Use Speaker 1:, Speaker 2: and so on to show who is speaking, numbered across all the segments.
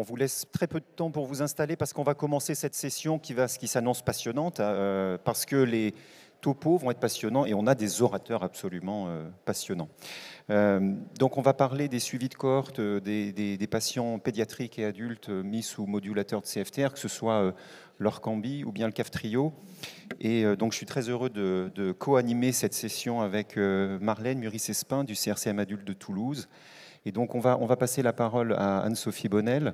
Speaker 1: vous laisse très peu de temps pour vous installer parce qu'on va commencer cette session qui s'annonce passionnante, parce que les topos vont être passionnants et on a des orateurs absolument passionnants. Donc on va parler des suivis de cohorte des patients pédiatriques et adultes mis sous modulateur de CFTR, que ce soit l'Orkambi ou bien le Kaftrio. Et donc je suis très heureux de co-animer cette session avec Marlène Muris-Espin du CRCM Adulte de Toulouse. Et donc on va passer la parole à Anne-Sophie Bonnel,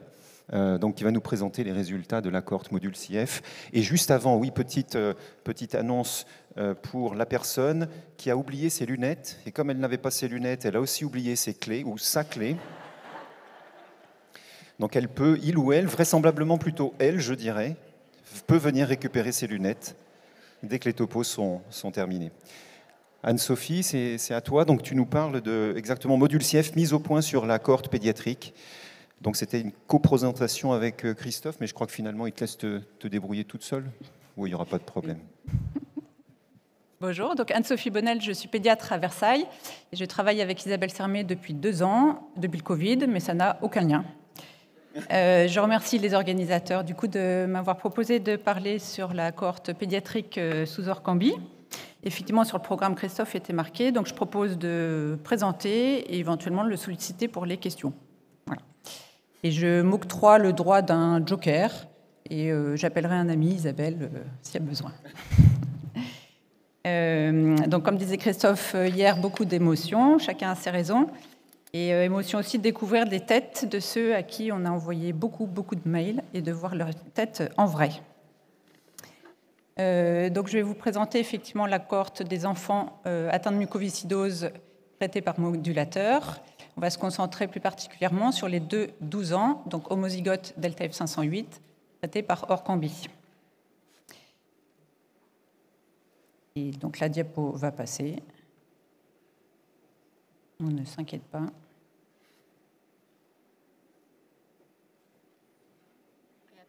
Speaker 1: donc, qui va nous présenter les résultats de la cohorte module CF. Et juste avant, oui, petite annonce pour la personne qui a oublié ses lunettes. Et comme elle n'avait pas ses lunettes, elle a aussi oublié ses clés, ou sa clé. Donc elle peut, il ou elle, vraisemblablement plutôt elle, je dirais, peut venir récupérer ses lunettes dès que les topos sont terminés. Anne-Sophie, c'est à toi. Donc tu nous parles de exactement module CF mise au point sur la cohorte pédiatrique. Donc c'était une coprésentation avec Christophe, mais je crois que finalement il te laisse te débrouiller toute seule, ou il n'y aura pas de problème.
Speaker 2: Bonjour, donc Anne-Sophie Bonnel, je suis pédiatre à Versailles. Et je travaille avec Isabelle Sermet depuis 2 ans, depuis le Covid, mais ça n'a aucun lien. Je remercie les organisateurs du coup de m'avoir proposé de parler sur la cohorte pédiatrique sous Orkambi. Effectivement, sur le programme, Christophe était marqué, donc je propose de présenter et éventuellement de le solliciter pour les questions. Voilà. Et je m'octroie le droit d'un joker, et j'appellerai un ami, Isabelle, s'il y a besoin. Donc, comme disait Christophe hier, beaucoup d'émotions, chacun a ses raisons. Et émotion aussi de découvrir des têtes de ceux à qui on a envoyé beaucoup de mails et de voir leurs têtes en vrai. Donc, je vais vous présenter effectivement la cohorte des enfants atteints de mucoviscidose traités par modulateur. On va se concentrer plus particulièrement sur les 2-12 ans, donc homozygote delta F508, traités par Orkambi. Et donc la diapo va passer. On ne s'inquiète pas.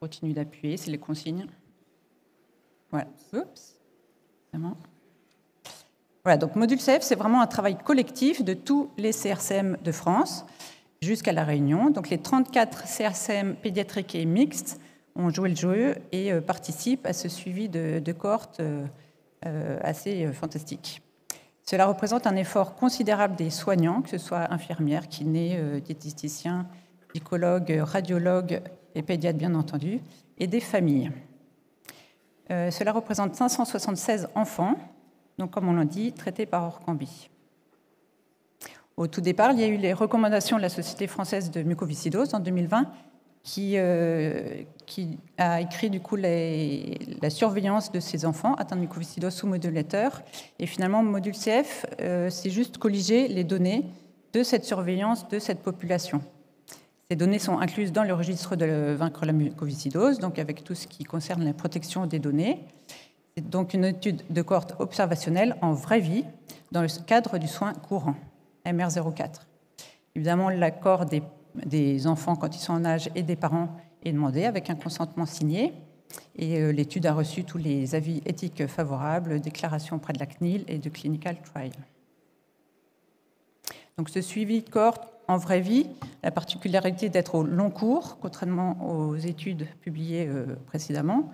Speaker 2: Continue d'appuyer, c'est les consignes. Voilà. Oups. Voilà, donc module CF, c'est vraiment un travail collectif de tous les CRCM de France jusqu'à La Réunion. Donc les 34 CRCM pédiatriques et mixtes ont joué le jeu et participent à ce suivi de cohorte assez fantastique. Cela représente un effort considérable des soignants, que ce soit infirmières, kinés, diététiciens, psychologues, radiologues et pédiatres bien entendu, et des familles. Cela représente 576 enfants, donc comme on l'a dit, traités par Orkambi. Au tout départ, il y a eu les recommandations de la Société française de mucoviscidose en 2020 qui a écrit du coup la surveillance de ces enfants atteints de mucoviscidose sous modulateur. Et finalement, module CF, c'est juste colliger les données de cette surveillance de cette population. Ces données sont incluses dans le registre de Vaincre la mucoviscidose, donc avec tout ce qui concerne la protection des données. C'est donc une étude de cohorte observationnelle en vraie vie dans le cadre du soin courant, MR04. Évidemment, l'accord des enfants quand ils sont en âge et des parents est demandé avec un consentement signé. Et l'étude a reçu tous les avis éthiques favorables, déclarations auprès de la CNIL et de Clinical Trial. Donc ce suivi de cohorte en vraie vie, la particularité d'être au long cours, contrairement aux études publiées précédemment.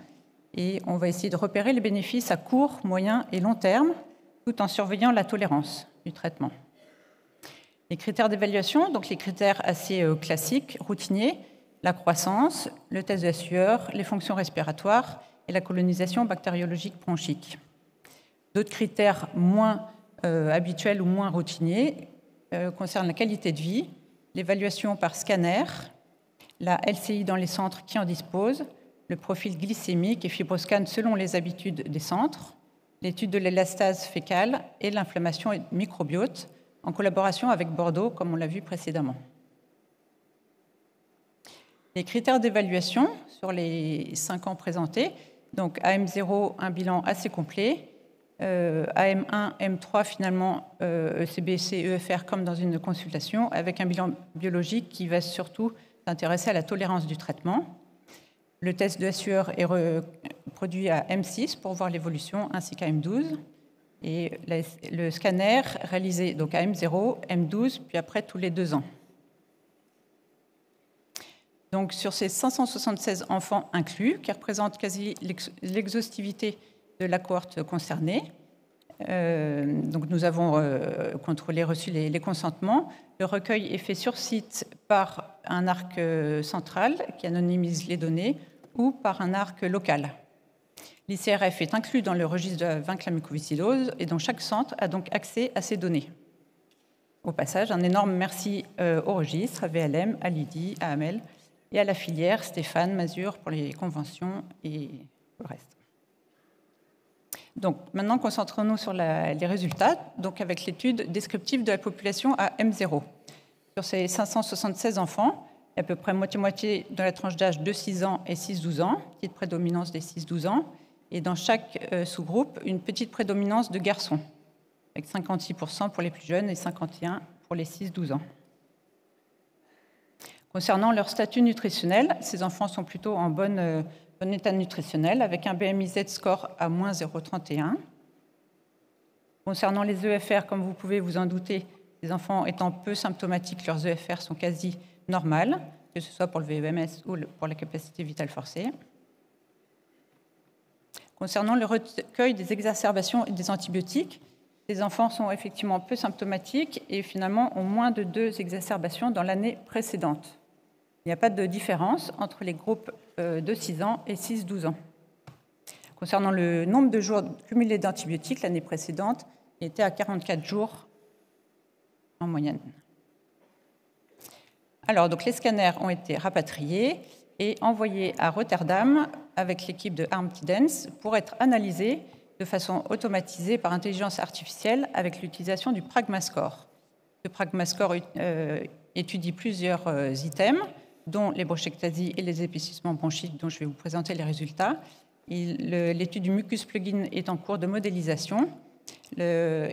Speaker 2: Et on va essayer de repérer les bénéfices à court, moyen et long terme, tout en surveillant la tolérance du traitement. Les critères d'évaluation, donc les critères assez classiques, routiniers, la croissance, le test de la sueur, les fonctions respiratoires et la colonisation bactériologique bronchique. D'autres critères moins habituels ou moins routiniers concernent la qualité de vie, l'évaluation par scanner, la LCI dans les centres qui en disposent, le profil glycémique et fibroscan selon les habitudes des centres, l'étude de l'élastase fécale et l'inflammation microbiote, en collaboration avec Bordeaux, comme on l'a vu précédemment. Les critères d'évaluation sur les 5 ans présentés, donc AM0, un bilan assez complet, AM1, M3, finalement, ECBC, EFR, comme dans une consultation, avec un bilan biologique qui va surtout s'intéresser à la tolérance du traitement. Le test de la sueur est reproduit à M6 pour voir l'évolution, ainsi qu'à M12. Et le scanner réalisé donc à M0, M12, puis après tous les 2 ans. Donc, sur ces 576 enfants inclus, qui représentent quasi l'exhaustivité de la cohorte concernée, donc nous avons contrôlé, reçu les consentements. Le recueil est fait sur site par un arc central qui anonymise les données ou par un arc local. L'ICRF est inclus dans le registre de vaincre la mucoviscidose et dont chaque centre a donc accès à ces données. Au passage, un énorme merci au registre, à VLM, à Lydie, à Amel et à la filière, Stéphane, Mazur pour les conventions et le reste. Donc, maintenant, concentrons-nous sur les résultats, donc avec l'étude descriptive de la population à M0. Sur ces 576 enfants, à peu près moitié-moitié dans la tranche d'âge de 6 ans et 6-12 ans, petite prédominance des 6-12 ans, et dans chaque sous-groupe, une petite prédominance de garçons, avec 56% pour les plus jeunes et 51% pour les 6-12 ans. Concernant leur statut nutritionnel, ces enfants sont plutôt en bon état nutritionnel, avec un BMI-Z score à moins 0,31. Concernant les EFR, comme vous pouvez vous en douter, les enfants étant peu symptomatiques, leurs EFR sont quasi normales, que ce soit pour le VMS ou pour la capacité vitale forcée. Concernant le recueil des exacerbations et des antibiotiques, les enfants sont effectivement peu symptomatiques et finalement ont moins de 2 exacerbations dans l'année précédente. Il n'y a pas de différence entre les groupes de 6 ans et 6-12 ans. Concernant le nombre de jours cumulés d'antibiotiques, l'année précédente était à 44 jours en moyenne. Alors, donc, les scanners ont été rapatriés et envoyés à Rotterdam avec l'équipe de ArmTidens pour être analysés de façon automatisée par intelligence artificielle avec l'utilisation du Pragmascore. Le Pragmascore étudie plusieurs items, dont les bronchectasies et les épaississements bronchiques, dont je vais vous présenter les résultats. L'étude du mucus plugin est en cours de modélisation. Le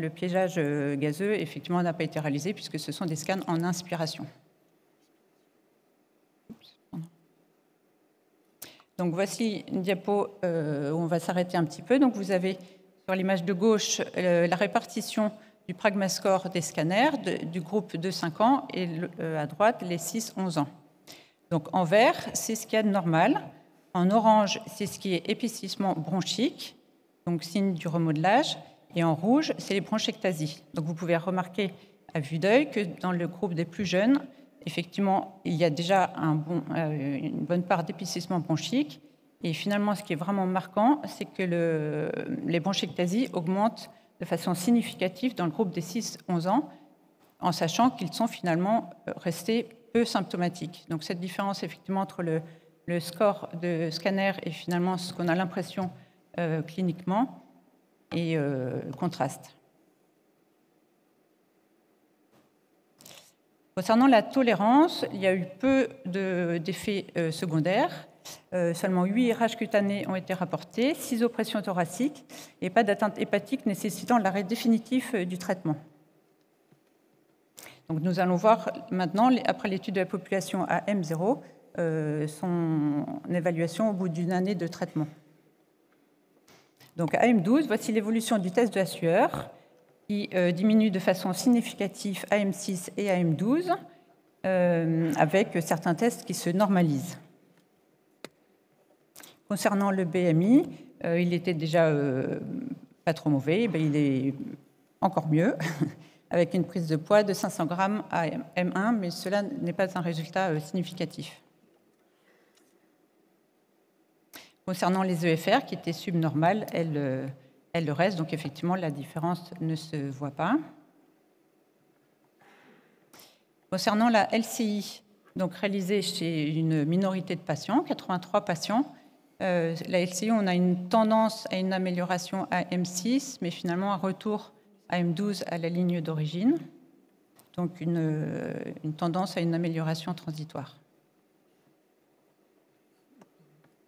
Speaker 2: piégeage gazeux, effectivement, n'a pas été réalisé puisque ce sont des scans en inspiration. Donc, voici une diapo où on va s'arrêter un petit peu. Donc, vous avez sur l'image de gauche la répartition du Pragmascore des scanners du groupe de 5 ans et à droite, les 6-11 ans. Donc, en vert, c'est ce qu'il y a de normal. En orange, c'est ce qui est épaississement bronchique, donc signe du remodelage. Et en rouge, c'est les bronchectasies. Donc, vous pouvez remarquer à vue d'œil que dans le groupe des plus jeunes, effectivement, il y a déjà une bonne part d'épaississement bronchique. Et finalement, ce qui est vraiment marquant, c'est que les bronchectasies augmentent de façon significative dans le groupe des 6-11 ans, en sachant qu'ils sont finalement restés peu symptomatiques. Donc cette différence, effectivement, entre le score de scanner et finalement ce qu'on a l'impression cliniquement est contraste. Concernant la tolérance, il y a eu peu d'effets secondaires. Seulement 8 RH cutanés ont été rapportés, 6 oppressions thoraciques et pas d'atteinte hépatique nécessitant l'arrêt définitif du traitement. Donc nous allons voir maintenant, après l'étude de la population à M0, son évaluation au bout d'une année de traitement. Donc à M12, voici l'évolution du test de la sueur qui diminue de façon significative à M6 et à M12 avec certains tests qui se normalisent. Concernant le BMI, il était déjà pas trop mauvais, il est encore mieux, avec une prise de poids de 500 grammes à M1, mais cela n'est pas un résultat significatif. Concernant les EFR, qui étaient subnormales, elles le restent, donc effectivement, la différence ne se voit pas. Concernant la LCI, donc réalisée chez une minorité de patients, 83 patients, la LCI, on a une tendance à une amélioration à M6, mais finalement un retour à M12 à la ligne d'origine, donc une tendance à une amélioration transitoire.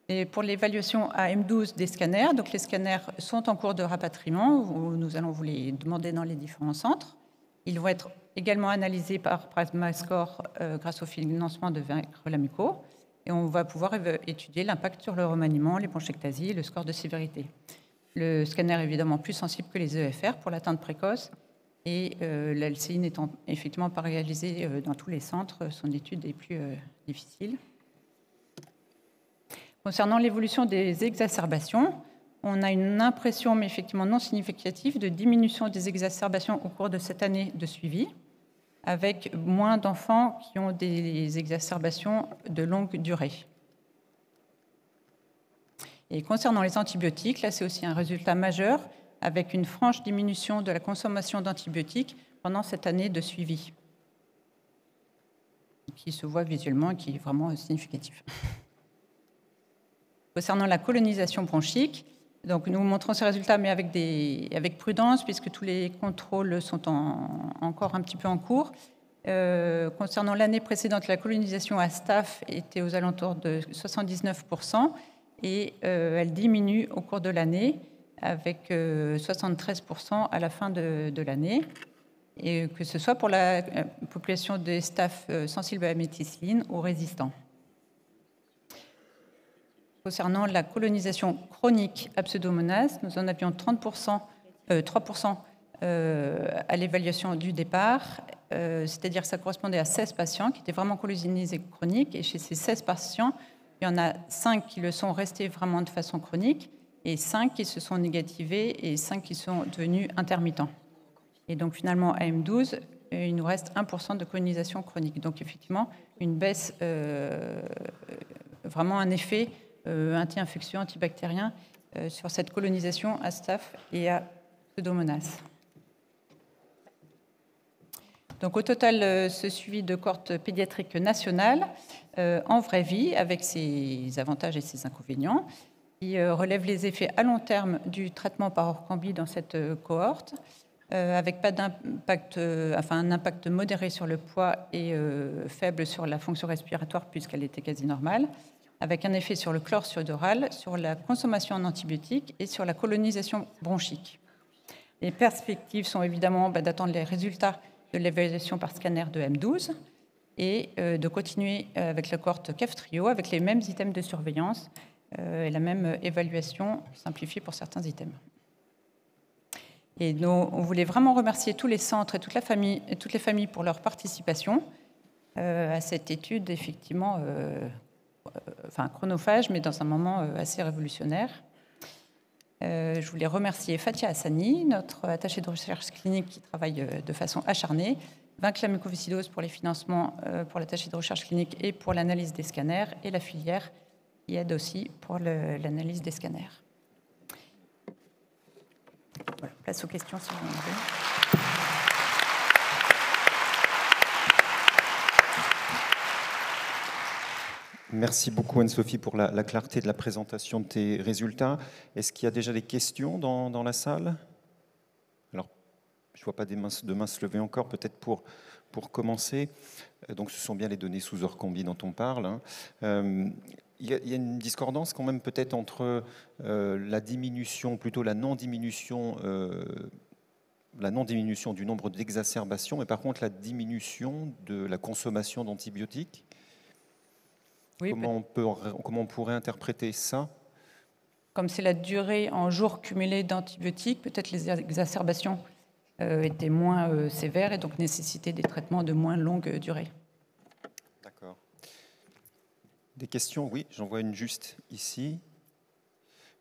Speaker 2: Et pour l'évaluation à M12 des scanners, donc les scanners sont en cours de rapatriement, nous allons vous les demander dans les différents centres. Ils vont être également analysés par Pragmascore grâce au financement de Vaincre la muco. Et on va pouvoir étudier l'impact sur le remaniement, les bronchectasies et le score de sévérité. Le scanner est évidemment plus sensible que les EFR pour l'atteinte précoce Et la LCI n'étant effectivement pas réalisée dans tous les centres, son étude est plus difficile. Concernant l'évolution des exacerbations, on a une impression, mais effectivement non significative, de diminution des exacerbations au cours de cette année de suivi, avec moins d'enfants qui ont des exacerbations de longue durée. Et concernant les antibiotiques, là c'est aussi un résultat majeur, avec une franche diminution de la consommation d'antibiotiques pendant cette année de suivi, qui se voit visuellement et qui est vraiment significatif. Concernant la colonisation bronchique, donc nous montrons ces résultats, mais avec prudence, puisque tous les contrôles sont encore un petit peu en cours. Concernant l'année précédente, la colonisation à Staph était aux alentours de 79%, et elle diminue au cours de l'année, avec 73% à la fin de l'année, et que ce soit pour la population des Staph sensibles à la méticilline ou résistants. Concernant la colonisation chronique à Pseudomonas, nous en avions 3% à l'évaluation du départ, c'est-à-dire que ça correspondait à 16 patients qui étaient vraiment colonisés chroniques, et chez ces 16 patients, il y en a 5 qui le sont restés vraiment de façon chronique, et 5 qui se sont négativés, et 5 qui sont devenus intermittents. Et donc finalement, à M12, il nous reste 1% de colonisation chronique. Donc effectivement, une baisse, vraiment un effet anti-infectieux, antibactérien sur cette colonisation à Staph et à Pseudomonas. Donc au total, ce suivi de cohorte pédiatrique nationale en vraie vie, avec ses avantages et ses inconvénients, qui relève les effets à long terme du traitement par Orkambi dans cette cohorte, avec pas d'impact, un impact modéré sur le poids et faible sur la fonction respiratoire puisqu'elle était quasi normale, avec un effet sur le chlore sudoral, sur la consommation en antibiotiques et sur la colonisation bronchique. Les perspectives sont évidemment d'attendre les résultats de l'évaluation par scanner de M12 et de continuer avec la cohorte CAF-TRIO avec les mêmes items de surveillance et la même évaluation simplifiée pour certains items. Et on voulait vraiment remercier tous les centres et toutes les familles pour leur participation à cette étude, effectivement, chronophage, mais dans un moment assez révolutionnaire. Je voulais remercier Fatia Hassani, notre attachée de recherche clinique qui travaille de façon acharnée, Vincla Mucoviscidose pour les financements pour l'attachée de recherche clinique et pour l'analyse des scanners, et la filière qui aide aussi pour l'analyse des scanners. Voilà, place aux questions si vous en avez.
Speaker 1: Merci beaucoup Anne-Sophie pour la clarté de la présentation de tes résultats. Est-ce qu'il y a déjà des questions dans la salle? Alors, je ne vois pas de mains se lever encore, peut-être pour commencer. Donc ce sont bien les données sous Orkambi dont on parle. Hein. Il y a une discordance quand même peut-être entre la diminution, plutôt la non-diminution du nombre d'exacerbations, et par contre la diminution de la consommation d'antibiotiques. Oui, comment on pourrait interpréter ça?
Speaker 2: Comme c'est la durée en jours cumulés d'antibiotiques, peut-être les exacerbations étaient moins sévères et donc nécessitaient des traitements de moins longue durée.
Speaker 1: D'accord. Des questions? Oui, j'en vois une juste ici.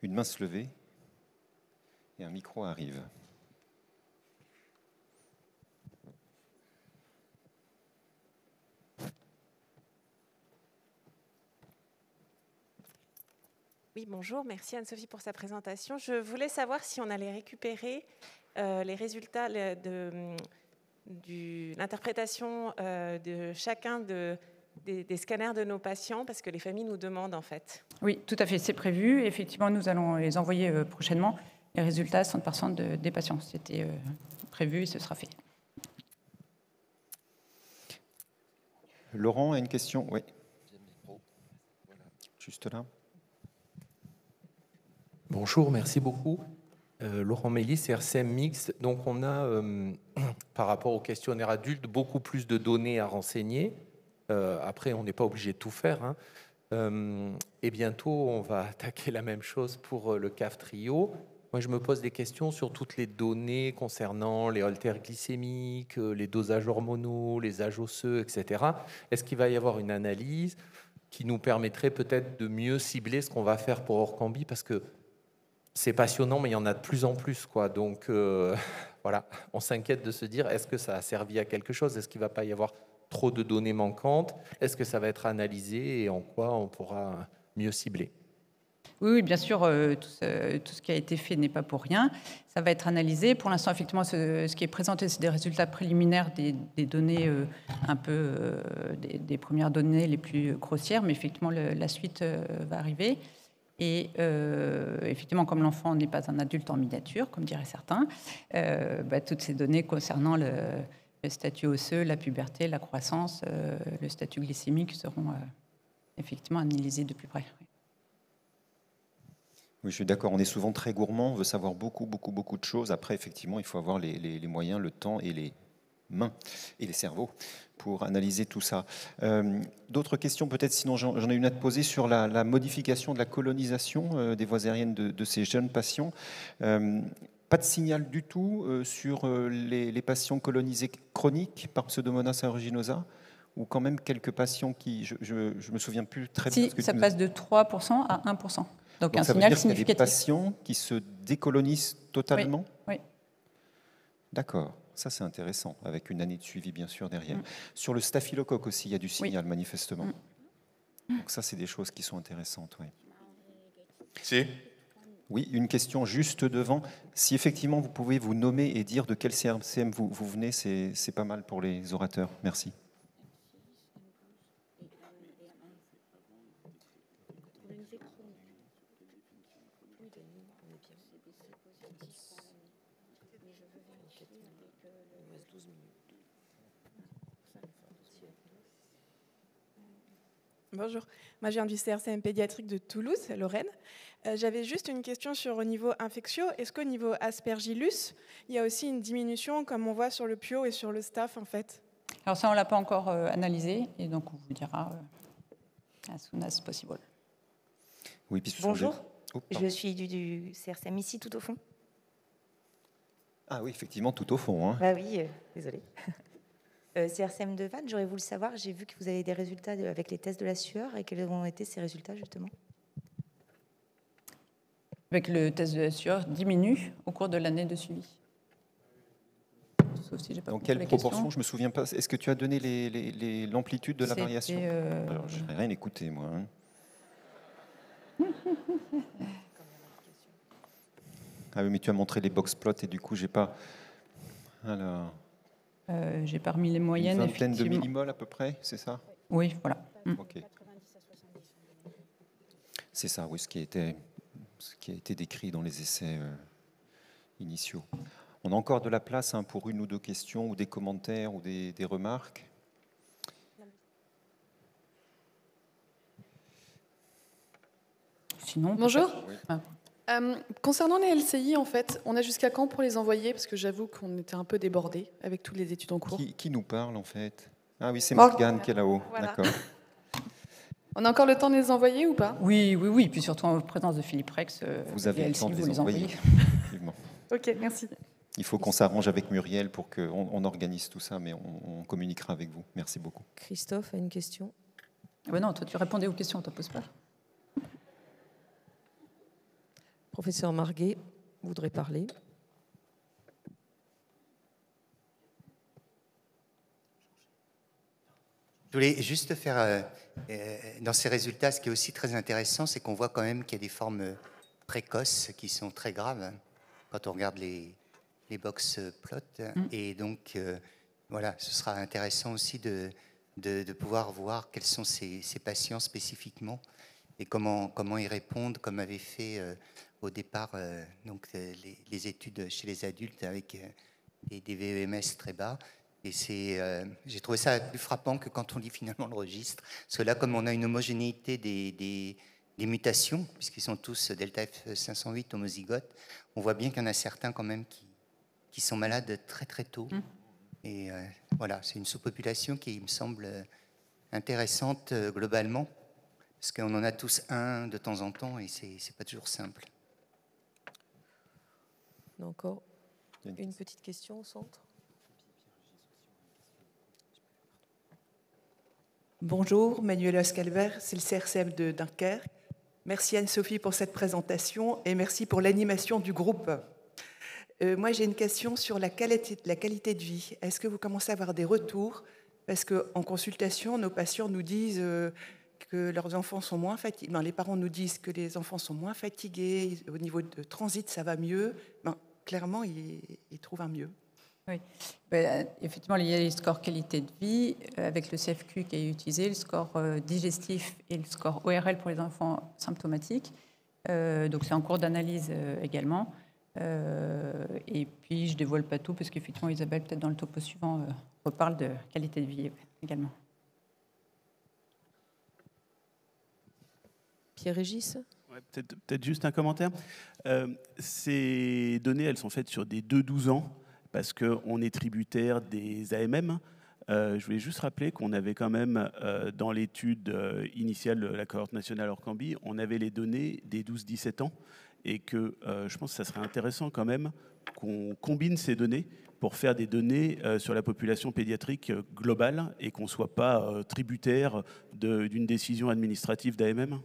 Speaker 1: Une main se levée et un micro arrive.
Speaker 3: Oui, bonjour, merci Anne-Sophie pour sa présentation. Je voulais savoir si on allait récupérer les résultats de l'interprétation de chacun des scanners de nos patients, parce que les familles nous demandent en fait.
Speaker 2: Oui, tout à fait, c'est prévu. Effectivement, nous allons les envoyer prochainement. Les résultats sont par centre des patients. C'était prévu et ce sera fait.
Speaker 1: Laurent a une question? Oui. Juste là.
Speaker 4: Bonjour, merci beaucoup. Laurent Mélis, CRCM Mixte. Donc on a, par rapport au questionnaire adulte, beaucoup plus de données à renseigner. Après, on n'est pas obligé de tout faire. Hein. Et bientôt, on va attaquer la même chose pour le CAF-TRIO. Moi, je me pose des questions sur toutes les données concernant les haltères glycémiques, les dosages hormonaux, les âges osseux, etc. Est-ce qu'il va y avoir une analyse qui nous permettrait peut-être de mieux cibler ce qu'on va faire pour Orkambi? Parce que c'est passionnant, mais il y en a de plus en plus, quoi. Donc, voilà, on s'inquiète de se dire, est-ce que ça a servi à quelque chose? Est-ce qu'il ne va pas y avoir trop de données manquantes? Est-ce que ça va être analysé et en quoi on pourra mieux cibler?
Speaker 2: Oui, bien sûr, tout ce qui a été fait n'est pas pour rien. Ça va être analysé. Pour l'instant, effectivement, ce qui est présenté, c'est des résultats préliminaires des données un peu des premières données les plus grossières, mais effectivement, la suite va arriver. Et effectivement, comme l'enfant n'est pas un adulte en miniature, comme diraient certains, toutes ces données concernant le statut osseux, la puberté, la croissance, le statut glycémique seront effectivement analysées de plus près.
Speaker 1: Oui, je suis d'accord. On est souvent très gourmand, on veut savoir beaucoup de choses. Après, effectivement, il faut avoir les moyens, le temps et les mains et les cerveaux pour analyser tout ça. D'autres questions peut-être, sinon j'en ai une à te poser sur la modification de la colonisation des voies aériennes de ces jeunes patients. Pas de signal du tout sur les patients colonisés chroniques par Pseudomonas aeruginosa, ou quand même quelques patients qui, je me souviens plus très bien.
Speaker 2: Si, ça passe de 3% à 1%. Donc un
Speaker 1: ça
Speaker 2: signal
Speaker 1: veut dire qu'il y a des
Speaker 2: significatif.
Speaker 1: patients qui se décolonisent totalement?
Speaker 2: Oui.
Speaker 1: D'accord, ça c'est intéressant, avec une année de suivi bien sûr derrière. Sur le staphylocoque aussi, il y a du signal manifestement. Donc ça c'est des choses qui sont intéressantes. Oui.
Speaker 5: Si.
Speaker 1: Oui, une question juste devant. Si effectivement vous pouvez vous nommer et dire de quel CRCM vous venez, c'est pas mal pour les orateurs. Merci.
Speaker 3: Bonjour, moi je viens du CRCM pédiatrique de Toulouse, Lorraine. J'avais juste une question sur au niveau infectieux. Est-ce qu'au niveau Aspergillus, il y a aussi une diminution comme on voit sur le PIO et sur le staph en fait?
Speaker 2: Alors ça, on ne l'a pas encore analysé et donc on vous dira as soon as possible.
Speaker 1: Oui, puis
Speaker 6: bonjour, je suis du CRCM ici tout au fond.
Speaker 1: Ah oui, effectivement, tout au fond. Hein.
Speaker 6: Bah oui, désolé. CRCM de Vannes, j'aurais voulu savoir, j'ai vu que vous avez des résultats avec les tests de la sueur, et quels ont été ces résultats justement?
Speaker 2: Avec le test de la sueur, diminue au cours de l'année de suivi. Sauf si j'ai pas
Speaker 1: dans
Speaker 2: compris
Speaker 1: quelle
Speaker 2: la
Speaker 1: proportion?
Speaker 2: question.
Speaker 1: Je ne me souviens pas. Est-ce que tu as donné l'amplitude de la variation? Alors, je n'ai rien écouté, moi. Hein. Ah oui, mais tu as montré les box plots et du coup, j'ai pas... Alors...
Speaker 2: j'ai parmi les moyennes,
Speaker 1: une vingtaine de
Speaker 2: effectivement.
Speaker 1: millimoles à peu près, c'est ça?
Speaker 2: Oui, voilà.
Speaker 1: Ok. C'est ça, oui, ce qui a été décrit dans les essais initiaux. On a encore de la place pour une ou deux questions ou des commentaires ou des remarques.
Speaker 2: Sinon,
Speaker 7: bonjour.
Speaker 1: Oui.
Speaker 7: Concernant les LCI, en fait, on a jusqu'à quand pour les envoyer? Parce que j'avoue qu'on était un peu débordés avec toutes les études en cours.
Speaker 1: Qui nous parle, en fait? Ah oui, c'est Morgane qui est là-haut.
Speaker 7: Voilà.
Speaker 1: D'accord.
Speaker 7: On a encore le temps de les envoyer ou pas?
Speaker 2: Oui. Puis surtout en présence de Philippe Rex,
Speaker 1: vous avez le temps de les envoyer. Effectivement.
Speaker 7: Ok, merci.
Speaker 1: Il faut qu'on s'arrange avec Muriel pour qu'on organise tout ça, mais on communiquera avec vous. Merci beaucoup.
Speaker 8: Christophe a une question.
Speaker 2: Non, toi tu répondais aux questions, on ne te pose pas.
Speaker 8: Professeur Marguet voudrait parler.
Speaker 9: Je voulais juste faire, dans ces résultats, ce qui est aussi très intéressant, c'est qu'on voit quand même qu'il y a des formes précoces qui sont très graves quand on regarde les box plots. Et donc, voilà, ce sera intéressant aussi de pouvoir voir quels sont ces patients spécifiquement et comment ils répondent, comme avait fait au départ donc, les études chez les adultes avec des VEMS très bas. Et j'ai trouvé ça plus frappant que quand on lit finalement le registre. Parce que là, comme on a une homogénéité des mutations, puisqu'ils sont tous delta F508 homozygotes, on voit bien qu'il y en a certains quand même qui sont malades très très tôt. Et voilà, c'est une sous-population qui me semble intéressante globalement, parce qu'on en a tous un de temps en temps et c'est pas toujours simple.
Speaker 8: On a encore une petite question au centre.
Speaker 10: Bonjour, Manuela Scalver, c'est le CRCM de Dunkerque. Merci Anne-Sophie pour cette présentation et merci pour l'animation du groupe. Moi, j'ai une question sur la qualité de vie. Est-ce que vous commencez à avoir des retours? Parce qu'en consultation, nos patients nous disent que leurs enfants sont moins fatigués. Les parents nous disent que les enfants sont moins fatigués. Au niveau de transit, ça va mieux. Clairement, ils trouvent un mieux.
Speaker 2: Oui, effectivement, il y a les scores qualité de vie avec le CFQ qui est utilisé, le score digestif et le score ORL pour les enfants symptomatiques. Donc c'est en cours d'analyse également. Et puis je ne dévoile pas tout parce qu'effectivement Isabelle, peut-être dans le topo suivant, reparle de qualité de vie également.
Speaker 8: Pierre-Régis ?
Speaker 11: Ouais, peut-être juste un commentaire. Ces données, elles sont faites sur des 2-12 ans parce qu'on est tributaire des AMM. Je voulais juste rappeler qu'on avait quand même, dans l'étude initiale de la cohorte nationale Orcambi, on avait les données des 12-17 ans et que je pense que ça serait intéressant quand même qu'on combine ces données pour faire des données sur la population pédiatrique globale et qu'on ne soit pas tributaire d'une décision administrative d'AMM.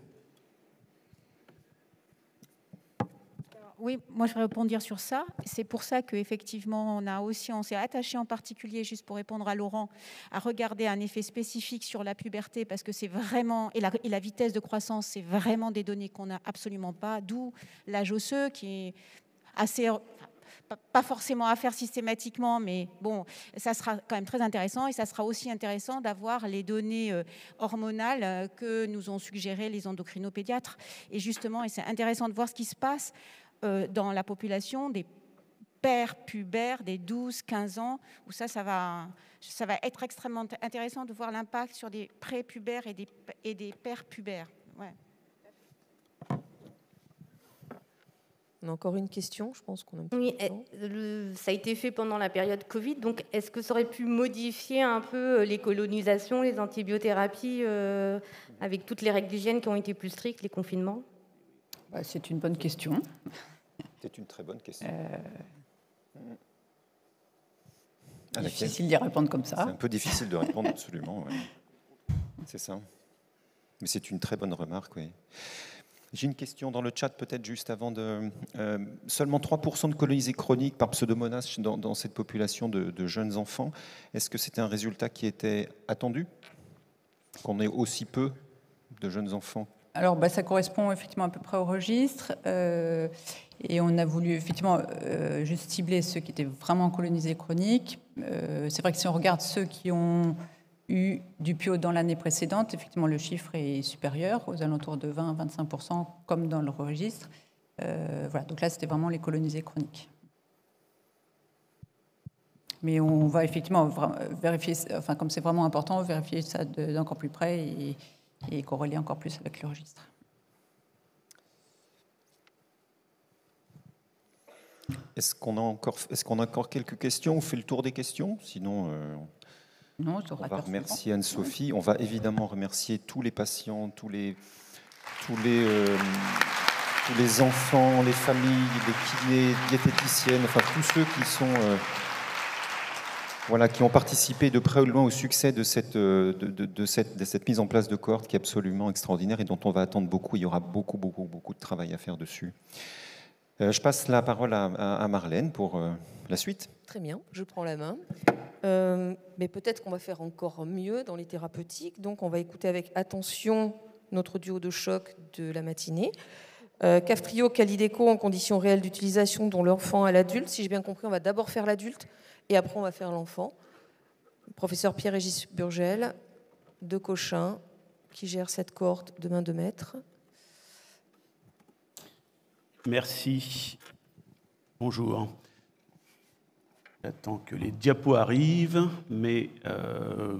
Speaker 12: Oui, moi je vais rebondir sur ça. C'est pour ça qu'effectivement, on s'est attaché en particulier, juste pour répondre à Laurent, à regarder un effet spécifique sur la puberté, parce que c'est vraiment, et la vitesse de croissance, c'est vraiment des données qu'on n'a absolument pas, d'où l'âge osseux qui est assez... pas forcément à faire systématiquement, mais bon, ça sera quand même très intéressant et ça sera aussi intéressant d'avoir les données hormonales que nous ont suggérées les endocrinopédiatres. Et justement, et c'est intéressant de voir ce qui se passe dans la population des pères pubères des 12-15 ans, où ça va être extrêmement intéressant de voir l'impact sur des pré-pubères et des pères pubères. Ouais.
Speaker 8: On a encore une question, je pense qu'on a un petit
Speaker 13: Oui,
Speaker 8: peu de temps.
Speaker 13: ça a été fait pendant la période Covid, donc est-ce que ça aurait pu modifier un peu les colonisations, les antibiothérapies, avec toutes les règles d'hygiène qui ont été plus strictes, les confinements?
Speaker 2: C'est une bonne question.
Speaker 1: C'est une très bonne question.
Speaker 2: Difficile d'y répondre comme ça.
Speaker 1: C'est un peu difficile de répondre, absolument. Ouais. C'est ça. Mais c'est une très bonne remarque, oui. J'ai une question dans le chat, peut-être juste avant de... seulement 3% de colonisés chroniques par pseudomonas dans cette population de jeunes enfants. Est-ce que c'était un résultat qui était attendu? Qu'on ait aussi peu de jeunes enfants?
Speaker 2: Alors, ça correspond effectivement à peu près au registre. Et on a voulu effectivement juste cibler ceux qui étaient vraiment colonisés chroniques. C'est vrai que si on regarde ceux qui ont eu du PIO dans l'année précédente, effectivement, le chiffre est supérieur, aux alentours de 20-25%, comme dans le registre. Voilà, donc là, c'était vraiment les colonisés chroniques. Mais on va effectivement vérifier, enfin, comme c'est vraiment important, vérifier ça d'encore plus près et corréler encore plus avec le registre.
Speaker 1: Est-ce qu'on a encore quelques questions? On fait le tour des questions? Sinon,
Speaker 2: non,
Speaker 1: on va remercier Anne-Sophie. On va évidemment remercier tous les patients, tous les enfants, les familles, les kinés, diététiciennes, enfin tous ceux qui sont... qui ont participé de près ou de loin au succès de cette mise en place de cohorte qui est absolument extraordinaire et dont on va attendre beaucoup. Il y aura beaucoup de travail à faire dessus. Je passe la parole à Marlène pour la suite.
Speaker 8: Très bien, je prends la main. Mais peut-être qu'on va faire encore mieux dans les thérapeutiques. Donc on va écouter avec attention notre duo de choc de la matinée. Kaftrio, Calideco en conditions réelles d'utilisation, dont l'enfant à l'adulte. Si j'ai bien compris, on va d'abord faire l'adulte et après on va faire l'enfant. Professeur Pierre-Régis Burgel de Cochin, qui gère cette cohorte de main de maître.
Speaker 11: Merci. Bonjour. J'attends que les diapos arrivent, mais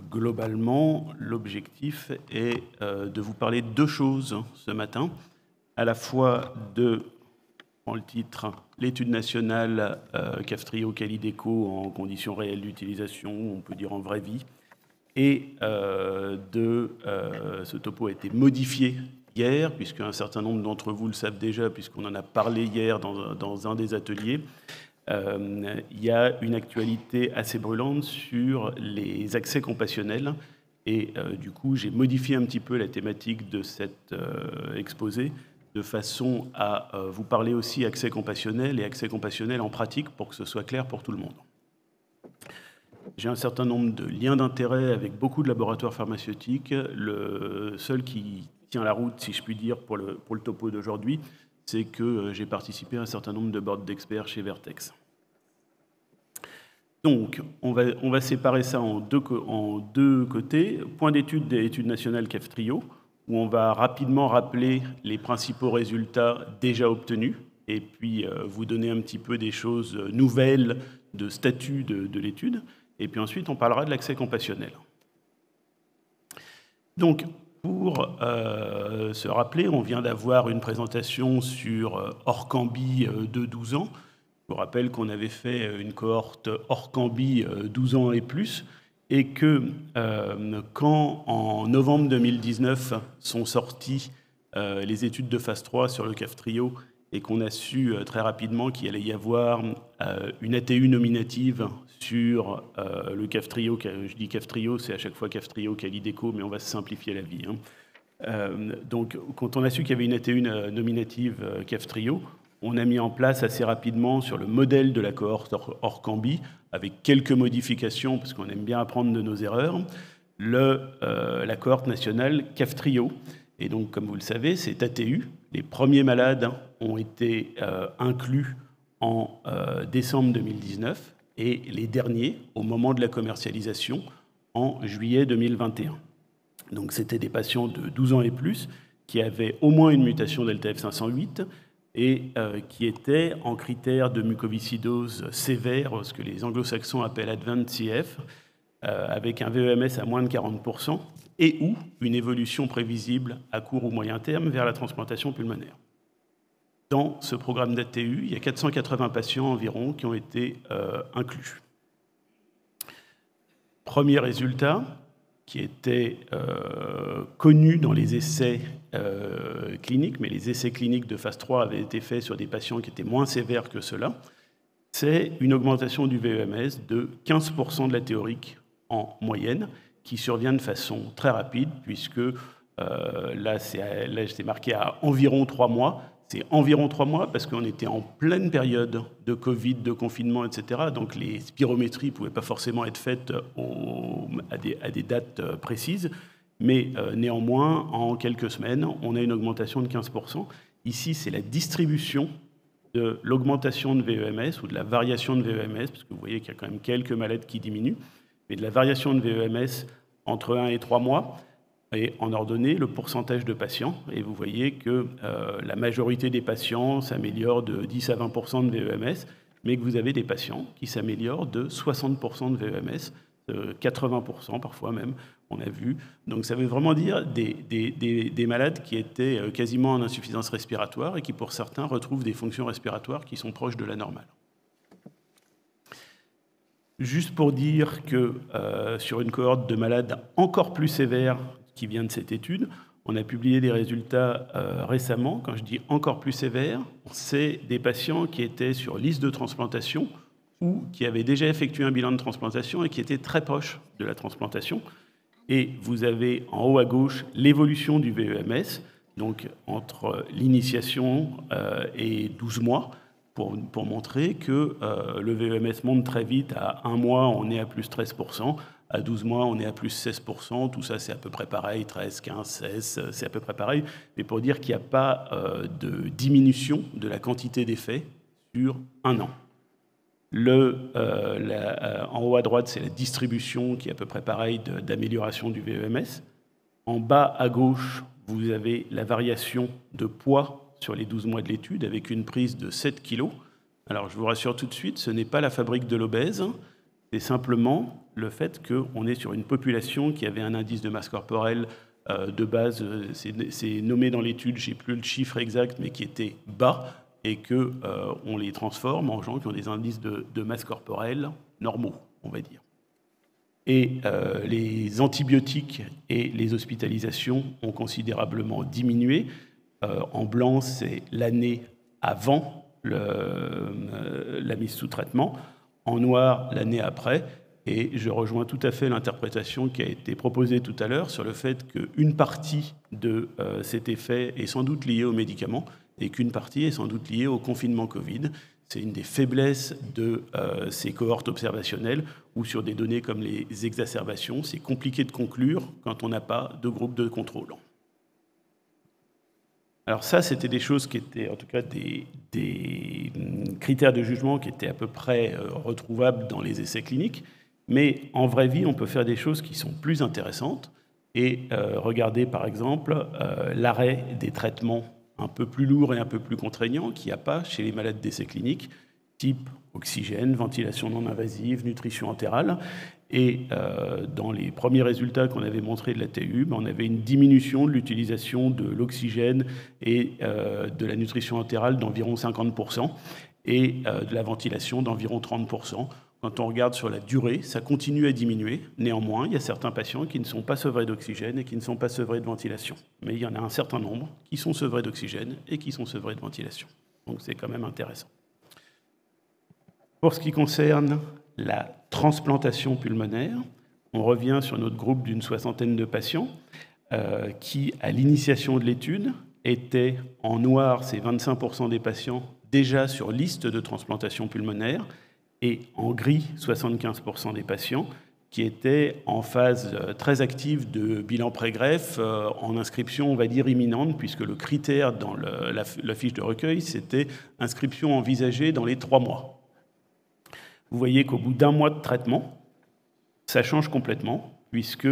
Speaker 11: globalement, l'objectif est de vous parler de deux choses ce matin. À la fois de, dans le titre, l'étude nationale Kaftrio Calideco en conditions réelles d'utilisation, on peut dire en vraie vie, et ce topo a été modifié hier, puisque un certain nombre d'entre vous le savent déjà, puisqu'on en a parlé hier dans un des ateliers, il y a une actualité assez brûlante sur les accès compassionnels. Et du coup, j'ai modifié un petit peu la thématique de cet exposé de façon à vous parler aussi accès compassionnel et accès compassionnel en pratique pour que ce soit clair pour tout le monde. J'ai un certain nombre de liens d'intérêt avec beaucoup de laboratoires pharmaceutiques. Le seul qui tient la route, si je puis dire, pour le topo d'aujourd'hui, c'est que j'ai participé à un certain nombre de boards d'experts chez Vertex. Donc, on va séparer ça en deux côtés. Point d'étude des études nationales KEFTRIO, où on va rapidement rappeler les principaux résultats déjà obtenus, et puis vous donner un petit peu des choses nouvelles de statut de l'étude. Et puis ensuite, on parlera de l'accès compassionnel. Donc, pour se rappeler, on vient d'avoir une présentation sur Orkambi de 12 ans. Je vous rappelle qu'on avait fait une cohorte Orkambi 12 ans et plus, et que quand, en novembre 2019, sont sorties les études de phase 3 sur le KEFTRIO, et qu'on a su très rapidement qu'il allait y avoir une ATU nominative sur le KEFTRIO. Je dis KEFTRIO, c'est à chaque fois KEFTRIO, Calideco, mais on va se simplifier la vie. Donc, quand on a su qu'il y avait une ATU nominative KEFTRIO, on a mis en place assez rapidement sur le modèle de la cohorte Orkambi, avec quelques modifications, parce qu'on aime bien apprendre de nos erreurs, la cohorte nationale KEFTRIO. Et donc, comme vous le savez, c'est ATU. Les premiers malades ont été inclus en décembre 2019 et les derniers au moment de la commercialisation en juillet 2021. Donc, c'était des patients de 12 ans et plus qui avaient au moins une mutation delta F508 et qui étaient en critères de mucoviscidose sévère, ce que les anglo-saxons appellent Advanced CF, avec un VEMS à moins de 40%, et ou une évolution prévisible à court ou moyen terme vers la transplantation pulmonaire. Dans ce programme d'ATU, il y a 480 patients environ qui ont été inclus. Premier résultat, qui était connu dans les essais cliniques, mais les essais cliniques de phase 3 avaient été faits sur des patients qui étaient moins sévères que cela, c'est une augmentation du VEMS de 15% de la théorique en moyenne, qui survient de façon très rapide, puisque là, c'est marqué à environ 3 mois. C'est environ 3 mois parce qu'on était en pleine période de Covid, de confinement, etc. Donc les spirométries ne pouvaient pas forcément être faites à des dates précises. Mais néanmoins, en quelques semaines, on a une augmentation de 15%. Ici, c'est la distribution de l'augmentation de VEMS ou de la variation de VEMS, parce que vous voyez qu'il y a quand même quelques malades qui diminuent, mais de la variation de VEMS entre 1 et 3 mois, et en ordonnée le pourcentage de patients. Et vous voyez que la majorité des patients s'améliorent de 10 à 20% de VEMS, mais que vous avez des patients qui s'améliorent de 60% de VEMS, 80% parfois même, on a vu. Donc ça veut vraiment dire des malades qui étaient quasiment en insuffisance respiratoire et qui, pour certains, retrouvent des fonctions respiratoires qui sont proches de la normale. Juste pour dire que sur une cohorte de malades encore plus sévères qui vient de cette étude, on a publié des résultats récemment. Quand je dis encore plus sévères, c'est des patients qui étaient sur liste de transplantation ou qui avaient déjà effectué un bilan de transplantation et qui étaient très proches de la transplantation. Et vous avez en haut à gauche l'évolution du VEMS, donc entre l'initiation et 12 mois, pour montrer que le VEMS monte très vite. À 1 mois, on est à plus 13%. À 12 mois, on est à plus 16%. Tout ça, c'est à peu près pareil. 13, 15, 16, c'est à peu près pareil. Mais pour dire qu'il n'y a pas de diminution de la quantité d'effets sur 1 an. En haut à droite, c'est la distribution qui est à peu près pareille d'amélioration du VEMS. En bas à gauche, vous avez la variation de poids sur les 12 mois de l'étude, avec une prise de 7 kg. Alors, je vous rassure tout de suite, ce n'est pas la fabrique de l'obèse, c'est simplement le fait qu'on est sur une population qui avait un indice de masse corporelle de base, c'est nommé dans l'étude, je n'ai plus le chiffre exact, mais qui était bas, et qu'on les transforme en gens qui ont des indices de masse corporelle normaux, on va dire. Et les antibiotiques et les hospitalisations ont considérablement diminué. En blanc, c'est l'année avant la mise sous traitement, en noir l'année après. Et je rejoins tout à fait l'interprétation qui a été proposée tout à l'heure sur le fait qu'une partie de cet effet est sans doute liée aux médicaments et qu'une partie est sans doute liée au confinement Covid. C'est une des faiblesses de ces cohortes observationnelles où sur des données comme les exacerbations, c'est compliqué de conclure quand on n'a pas de groupe de contrôle. Alors ça, c'était des choses qui étaient, en tout cas, des critères de jugement qui étaient à peu près retrouvables dans les essais cliniques. Mais en vraie vie, on peut faire des choses qui sont plus intéressantes. Et regardez, par exemple, l'arrêt des traitements un peu plus lourds et un peu plus contraignants qu'il n'y a pas chez les malades d'essais cliniques, type oxygène, ventilation non invasive, nutrition entérale. Et dans les premiers résultats qu'on avait montrés de la TU, on avait une diminution de l'utilisation de l'oxygène et de la nutrition entérale d'environ 50% et de la ventilation d'environ 30%. Quand on regarde sur la durée, ça continue à diminuer. Néanmoins, il y a certains patients qui ne sont pas sevrés d'oxygène et qui ne sont pas sevrés de ventilation. Mais il y en a un certain nombre qui sont sevrés d'oxygène et qui sont sevrés de ventilation. Donc c'est quand même intéressant. Pour ce qui concerne la transplantation pulmonaire, on revient sur notre groupe d'une 60aine de patients qui, à l'initiation de l'étude, étaient en noir, c'est 25% des patients déjà sur liste de transplantation pulmonaire, et en gris, 75% des patients qui étaient en phase très active de bilan pré-greffe, en inscription, on va dire, imminente, puisque le critère dans la fiche de recueil, c'était inscription envisagée dans les 3 mois. Vous voyez qu'au bout d'1 mois de traitement, ça change complètement, puisque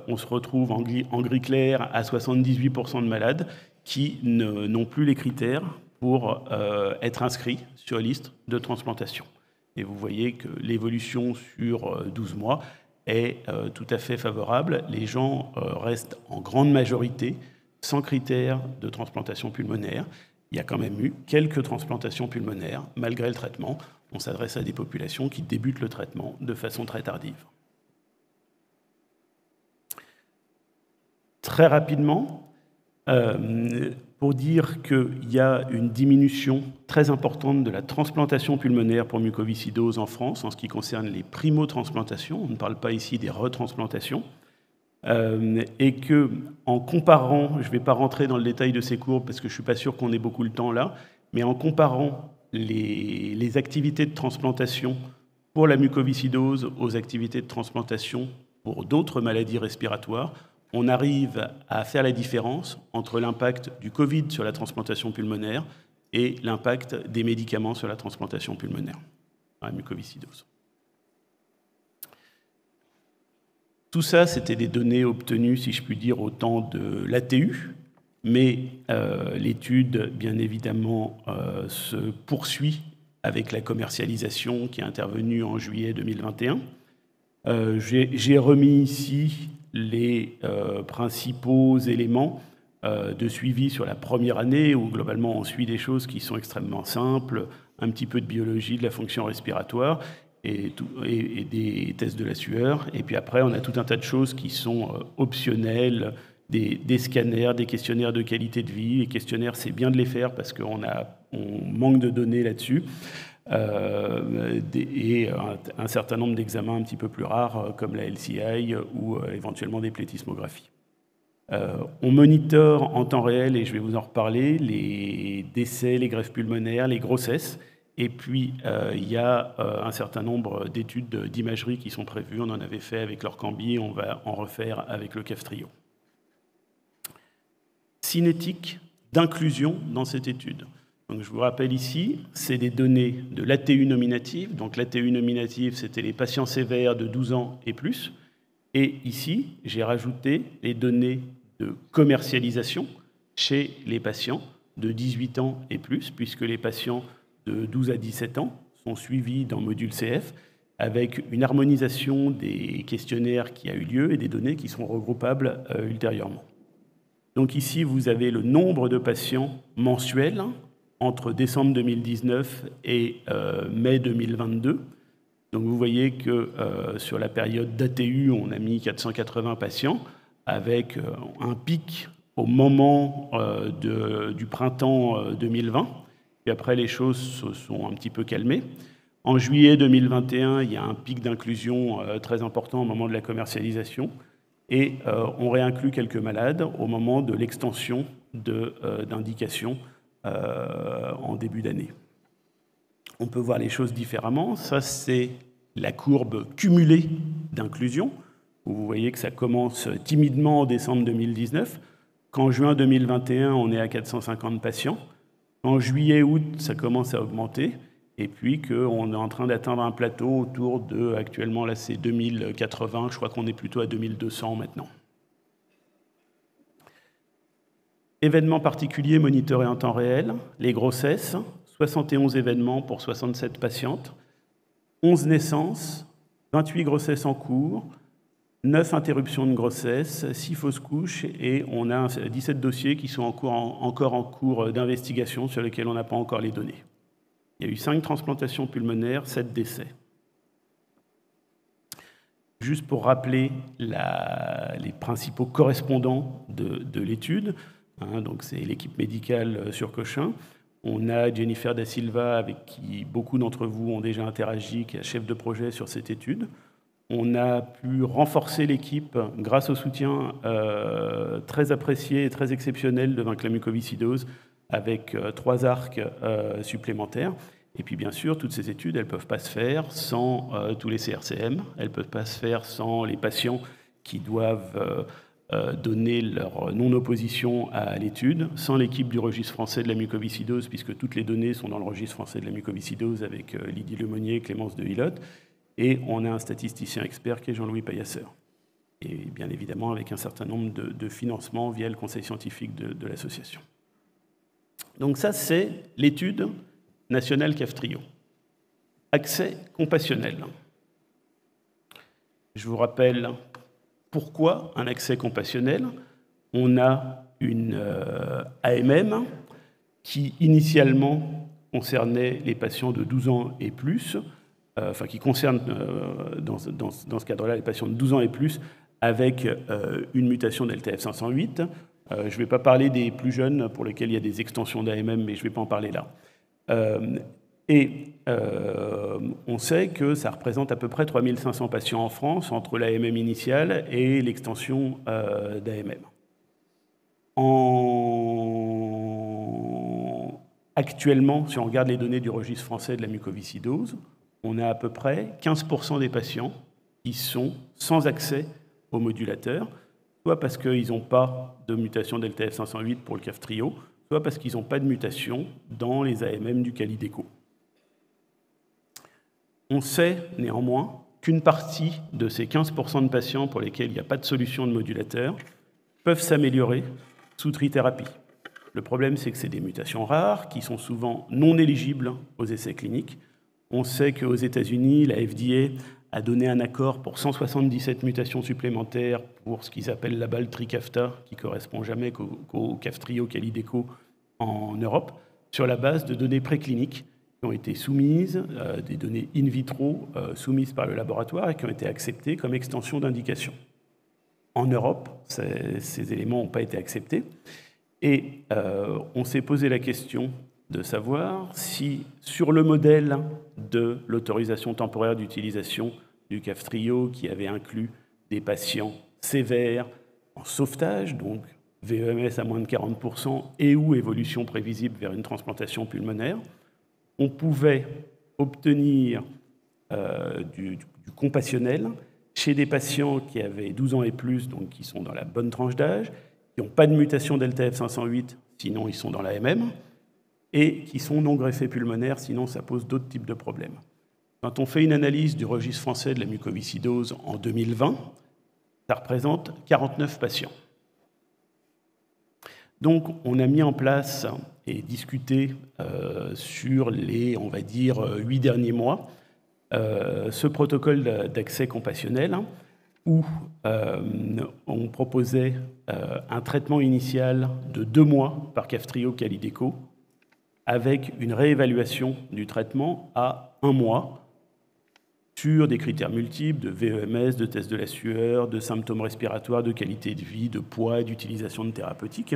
Speaker 11: on se retrouve en gris clair à 78% de malades qui n'ont plus les critères pour être inscrits sur liste de transplantation. Et vous voyez que l'évolution sur 12 mois est tout à fait favorable. Les gens restent en grande majorité sans critères de transplantation pulmonaire. Il y a quand même eu quelques transplantations pulmonaires, malgré le traitement. On s'adresse à des populations qui débutent le traitement de façon très tardive. Très rapidement, pour dire qu'il y a une diminution très importante de la transplantation pulmonaire pour mucoviscidose en France en ce qui concerne les primo-transplantations, on ne parle pas ici des retransplantations, et qu'en comparant, je ne vais pas rentrer dans le détail de ces courbes parce que je ne suis pas sûr qu'on ait beaucoup le temps là, mais en comparant les activités de transplantation pour la mucoviscidose aux activités de transplantation pour d'autres maladies respiratoires, on arrive à faire la différence entre l'impact du Covid sur la transplantation pulmonaire et l'impact des médicaments sur la transplantation pulmonaire, la mucoviscidose. Tout ça, c'était des données obtenues, si je puis dire, au temps de l'ATU, mais l'étude, bien évidemment, se poursuit avec la commercialisation qui est intervenue en juillet 2021. J'ai remis ici les principaux éléments de suivi sur la première année, où globalement on suit des choses qui sont extrêmement simples, un petit peu de biologie, de la fonction respiratoire et des tests de la sueur. Et puis après, on a tout un tas de choses qui sont optionnelles, des scanners, des questionnaires de qualité de vie. Les questionnaires, c'est bien de les faire parce qu'on manque de données là-dessus. Et un certain nombre d'examens un petit peu plus rares comme la LCI ou éventuellement des plétismographies. On monitore en temps réel, et je vais vous en reparler, les décès, les greffes pulmonaires, les grossesses, et puis il y a un certain nombre d'études d'imagerie qui sont prévues. On en avait fait avec l'Orkambi, on va en refaire avec le Kaftrio. Cinétique d'inclusion dans cette étude. Donc, je vous rappelle ici, c'est des données de l'ATU nominative. Donc l'ATU nominative, c'était les patients sévères de 12 ans et plus. Et ici, j'ai rajouté les données de commercialisation chez les patients de 18 ans et plus, puisque les patients de 12 à 17 ans sont suivis dans module CF avec une harmonisation des questionnaires qui a eu lieu et des données qui seront regroupables ultérieurement. Donc ici, vous avez le nombre de patients mensuels entre décembre 2019 et mai 2022. Donc vous voyez que sur la période d'ATU, on a mis 480 patients, avec un pic au moment du printemps 2020. Puis après, les choses se sont un petit peu calmées. En juillet 2021, il y a un pic d'inclusion très important au moment de la commercialisation. Et on réinclut quelques malades au moment de l'extension d'indication en début d'année. On peut voir les choses différemment. Ça, c'est la courbe cumulée d'inclusion. Vous voyez que ça commence timidement en décembre 2019. Qu'en juin 2021, on est à 450 patients. En juillet-août, ça commence à augmenter. Et puis qu'on est en train d'atteindre un plateau autour de, actuellement, là, c'est 2080. Je crois qu'on est plutôt à 2200 maintenant. Événements particuliers monitorés en temps réel. Les grossesses, 71 événements pour 67 patientes. 11 naissances, 28 grossesses en cours, 9 interruptions de grossesse, 6 fausses couches, et on a 17 dossiers qui sont encore en cours d'investigation sur lesquels on n'a pas encore les données. Il y a eu 5 transplantations pulmonaires, 7 décès. Juste pour rappeler les principaux correspondants de l'étude, donc c'est l'équipe médicale sur Cochin. On a Jennifer Da Silva, avec qui beaucoup d'entre vous ont déjà interagi, qui est chef de projet sur cette étude. On a pu renforcer l'équipe grâce au soutien très apprécié et très exceptionnel de vaincre la mucoviscidose, avec 3 arcs supplémentaires. Et puis bien sûr, toutes ces études, elles ne peuvent pas se faire sans tous les CRCM, elles ne peuvent pas se faire sans les patients qui doivent donner leur non-opposition à l'étude, sans l'équipe du registre français de la mucoviscidose, puisque toutes les données sont dans le registre français de la mucoviscidose avec Lydie Lemonnier, Clémence de Hillotte, et on a un statisticien expert qui est Jean-Louis Paillasseur. Et bien évidemment avec un certain nombre de financements via le conseil scientifique de l'association. Donc ça, c'est l'étude nationale CAFTRIO. Accès compassionnel. Je vous rappelle pourquoi un accès compassionnel. On a une AMM qui initialement concernait les patients de 12 ans et plus, qui concerne dans ce cadre-là les patients de 12 ans et plus avec une mutation d'LTF 508. Je ne vais pas parler des plus jeunes pour lesquels il y a des extensions d'AMM, mais je ne vais pas en parler là. On sait que ça représente à peu près 3500 patients en France entre l'AMM initiale et l'extension d'AMM. Actuellement, si on regarde les données du registre français de la mucoviscidose, on a à peu près 15% des patients qui sont sans accès au modulateur, soit parce qu'ils n'ont pas de mutation d'LTF 508 pour le CAFTRIO, soit parce qu'ils n'ont pas de mutation dans les AMM du Calideco. On sait néanmoins qu'une partie de ces 15% de patients pour lesquels il n'y a pas de solution de modulateur peuvent s'améliorer sous trithérapie. Le problème, c'est que c'est des mutations rares qui sont souvent non éligibles aux essais cliniques. On sait qu'aux États-Unis, la FDA a donné un accord pour 177 mutations supplémentaires pour ce qu'ils appellent la balle Trikafta, qui ne correspond jamais qu'au CAFTRIO Calideco en Europe, sur la base de données précliniques qui ont été soumises, des données in vitro soumises par le laboratoire et qui ont été acceptées comme extension d'indication. En Europe, ces éléments n'ont pas été acceptés. Et on s'est posé la question de savoir si, sur le modèle de l'autorisation temporaire d'utilisation du CAFTRIO, qui avait inclus des patients sévères en sauvetage, donc VEMS à moins de 40% et ou évolution prévisible vers une transplantation pulmonaire, on pouvait obtenir du compassionnel chez des patients qui avaient 12 ans et plus, donc qui sont dans la bonne tranche d'âge, qui n'ont pas de mutation d'LTF 508, sinon ils sont dans l'AMM, et qui sont non greffés pulmonaires, sinon ça pose d'autres types de problèmes. Quand on fait une analyse du registre français de la mucoviscidose en 2020, ça représente 49 patients. Donc on a mis en place et discuté sur les, on va dire, 8 derniers mois, ce protocole d'accès compassionnel où on proposait un traitement initial de 2 mois par CAFTRIO Calideco avec une réévaluation du traitement à 1 mois sur des critères multiples de VEMS, de tests de la sueur, de symptômes respiratoires, de qualité de vie, de poids, d'utilisation de thérapeutiques,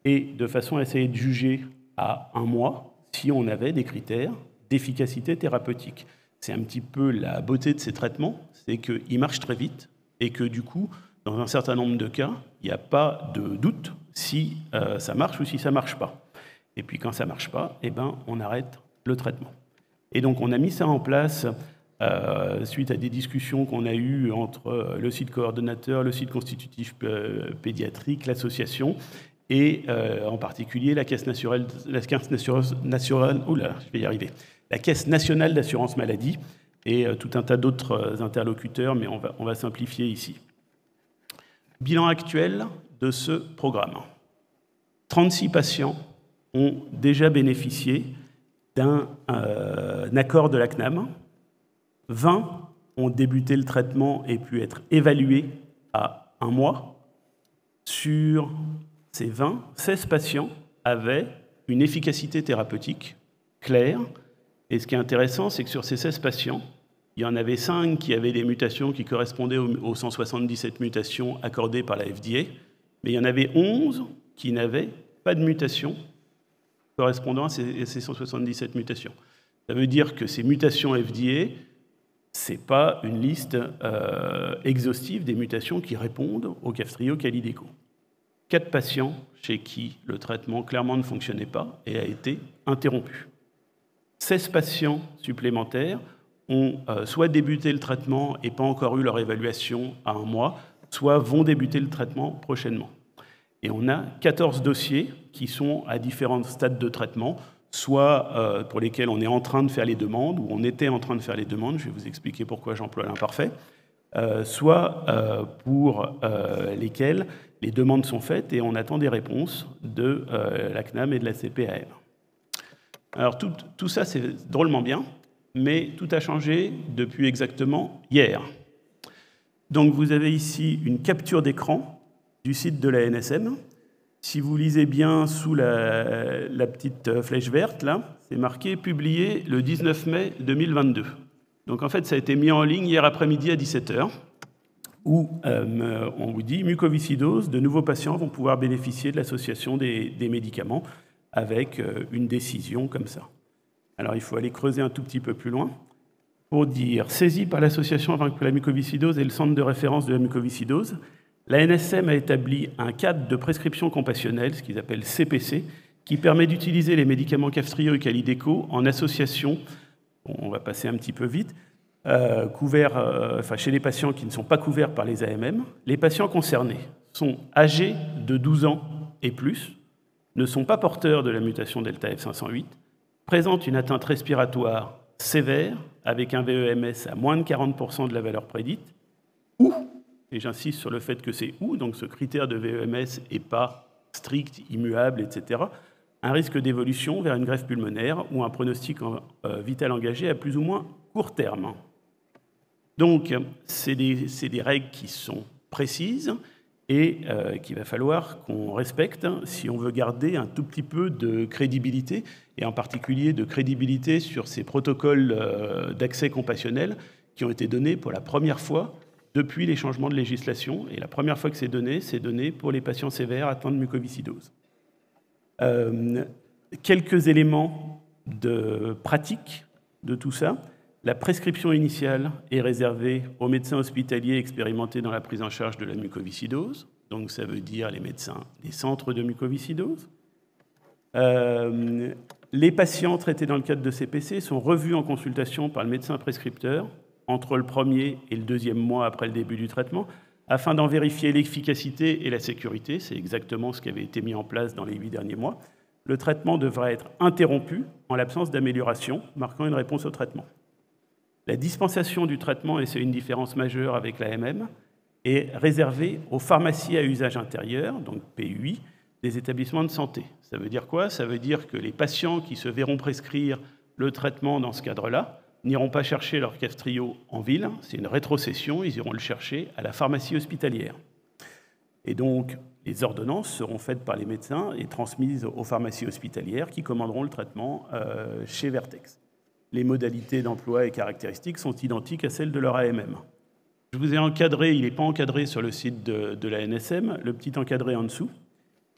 Speaker 11: et de façon à essayer de juger à 1 mois si on avait des critères d'efficacité thérapeutique. C'est un petit peu la beauté de ces traitements, c'est qu'ils marchent très vite et que du coup, dans un certain nombre de cas, il n'y a pas de doute si ça marche ou si ça ne marche pas. Et puis quand ça ne marche pas, eh ben, on arrête le traitement. Et donc on a mis ça en place suite à des discussions qu'on a eues entre le site coordonnateur, le site constitutif pédiatrique, l'association, et en particulier la Caisse nationale d'assurance maladie et tout un tas d'autres interlocuteurs, mais on va simplifier ici. Bilan actuel de ce programme. 36 patients ont déjà bénéficié d'un accord de la CNAM. 20 ont débuté le traitement et pu être évalués à 1 mois. Sur ces 20, 16 patients avaient une efficacité thérapeutique claire. Et ce qui est intéressant, c'est que sur ces 16 patients, il y en avait 5 qui avaient des mutations qui correspondaient aux 177 mutations accordées par la FDA, mais il y en avait 11 qui n'avaient pas de mutation correspondant à ces 177 mutations. Ça veut dire que ces mutations FDA, ce n'est pas une liste exhaustive des mutations qui répondent au Kaftrio Kalydeco. 4 patients chez qui le traitement clairement ne fonctionnait pas et a été interrompu. 16 patients supplémentaires ont soit débuté le traitement et pas encore eu leur évaluation à 1 mois, soit vont débuter le traitement prochainement. Et on a 14 dossiers qui sont à différents stades de traitement, soit pour lesquels on est en train de faire les demandes, ou on était en train de faire les demandes, je vais vous expliquer pourquoi j'emploie l'imparfait, soit pour lesquels les demandes sont faites et on attend des réponses de la CNAM et de la CPAM. Alors tout ça, c'est drôlement bien, mais tout a changé depuis exactement hier. Donc vous avez ici une capture d'écran du site de la NSM. Si vous lisez bien sous la petite flèche verte, là, c'est marqué « Publié le 19 mai 2022 ». Donc en fait, ça a été mis en ligne hier après-midi à 17h, où on vous dit « Mucoviscidose, de nouveaux patients vont pouvoir bénéficier de l'association des médicaments avec une décision comme ça ». Alors il faut aller creuser un tout petit peu plus loin pour dire « Saisi par l'association avec la mucoviscidose et le centre de référence de la mucoviscidose, la NSM a établi un cadre de prescription compassionnelle, ce qu'ils appellent CPC, qui permet d'utiliser les médicaments Kaftrio et Kalydeco en association, on va passer un petit peu vite, chez les patients qui ne sont pas couverts par les AMM. Les patients concernés sont âgés de 12 ans et plus, ne sont pas porteurs de la mutation delta F508, présentent une atteinte respiratoire sévère avec un VEMS à moins de 40% de la valeur prédite, ou, et j'insiste sur le fait que c'est ou, donc ce critère de VEMS n'est pas strict, immuable, etc., un risque d'évolution vers une greffe pulmonaire ou un pronostic vital engagé à plus ou moins court terme. Donc, c'est des règles qui sont précises et qu'il va falloir qu'on respecte si on veut garder un tout petit peu de crédibilité, et en particulier de crédibilité sur ces protocoles d'accès compassionnel qui ont été donnés pour la première fois depuis les changements de législation. Et la première fois que c'est donné pour les patients sévères atteints de mucoviscidose. Quelques éléments de pratique de tout ça. La prescription initiale est réservée aux médecins hospitaliers expérimentés dans la prise en charge de la mucoviscidose. Donc ça veut dire les médecins des centres de mucoviscidose. Les patients traités dans le cadre de CPC sont revus en consultation par le médecin prescripteur entre le premier et le deuxième mois après le début du traitement, afin d'en vérifier l'efficacité et la sécurité. C'est exactement ce qui avait été mis en place dans les 8 derniers mois. Le traitement devra être interrompu en l'absence d'amélioration, marquant une réponse au traitement. La dispensation du traitement, et c'est une différence majeure avec l'AMM, est réservée aux pharmacies à usage intérieur, donc PUI, des établissements de santé. Ça veut dire quoi? Ça veut dire que les patients qui se verront prescrire le traitement dans ce cadre-là n'iront pas chercher leur Kaftrio en ville, c'est une rétrocession, ils iront le chercher à la pharmacie hospitalière. Et donc, les ordonnances seront faites par les médecins et transmises aux pharmacies hospitalières qui commanderont le traitement chez Vertex. Les modalités d'emploi et caractéristiques sont identiques à celles de leur AMM. Je vous ai encadré, il n'est pas encadré sur le site de la NSM, le petit encadré en dessous.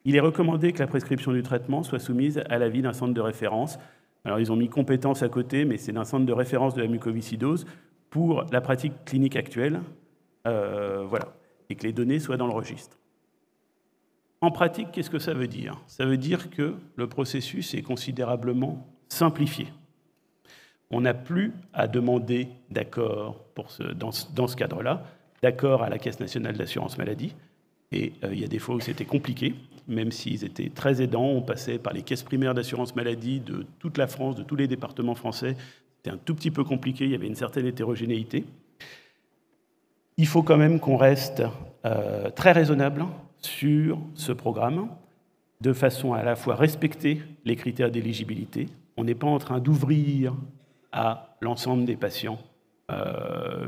Speaker 11: Il est recommandé que la prescription du traitement soit soumise à l'avis d'un centre de référence Alors ils ont mis compétences à côté, mais c'est d'un centre de référence de la mucoviscidose pour la pratique clinique actuelle, voilà, et que les données soient dans le registre. En pratique, qu'est-ce que ça veut dire? Ça veut dire que le processus est considérablement simplifié. On n'a plus à demander d'accord dans ce cadre-là, d'accord à la Caisse nationale d'assurance maladie. Et il y a des fois où c'était compliqué, même s'ils étaient très aidants. On passait par les caisses primaires d'assurance maladie de toute la France, de tous les départements français. C'était un tout petit peu compliqué, il y avait une certaine hétérogénéité. Il faut quand même qu'on reste très raisonnable sur ce programme, de façon à la fois respecter les critères d'éligibilité. On n'est pas en train d'ouvrir à l'ensemble des patients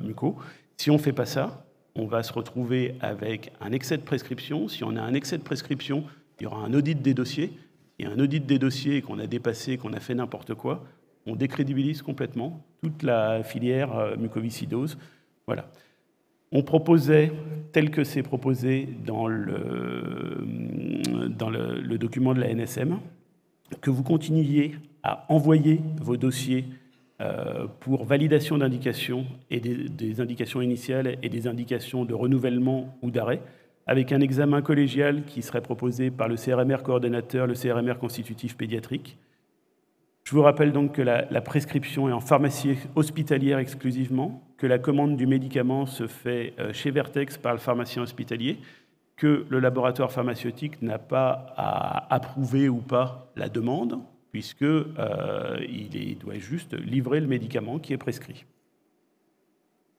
Speaker 11: mucos. Si on ne fait pas ça, on va se retrouver avec un excès de prescription. Si on a un excès de prescription, il y aura un audit des dossiers. S'il y a un audit des dossiers et qu'on a dépassé, qu'on a fait n'importe quoi, on décrédibilise complètement toute la filière mucoviscidose. Voilà. On proposait, tel que c'est proposé dans le document de la NSM, que vous continuiez à envoyer vos dossiers pour validation d'indications et des indications initiales et des indications de renouvellement ou d'arrêt, avec un examen collégial qui serait proposé par le CRMR coordonnateur, le CRMR constitutif pédiatrique. Je vous rappelle donc que la prescription est en pharmacie hospitalière exclusivement, que la commande du médicament se fait chez Vertex par le pharmacien hospitalier, que le laboratoire pharmaceutique n'a pas à approuver ou pas la demande, puisqu'il doit juste livrer le médicament qui est prescrit.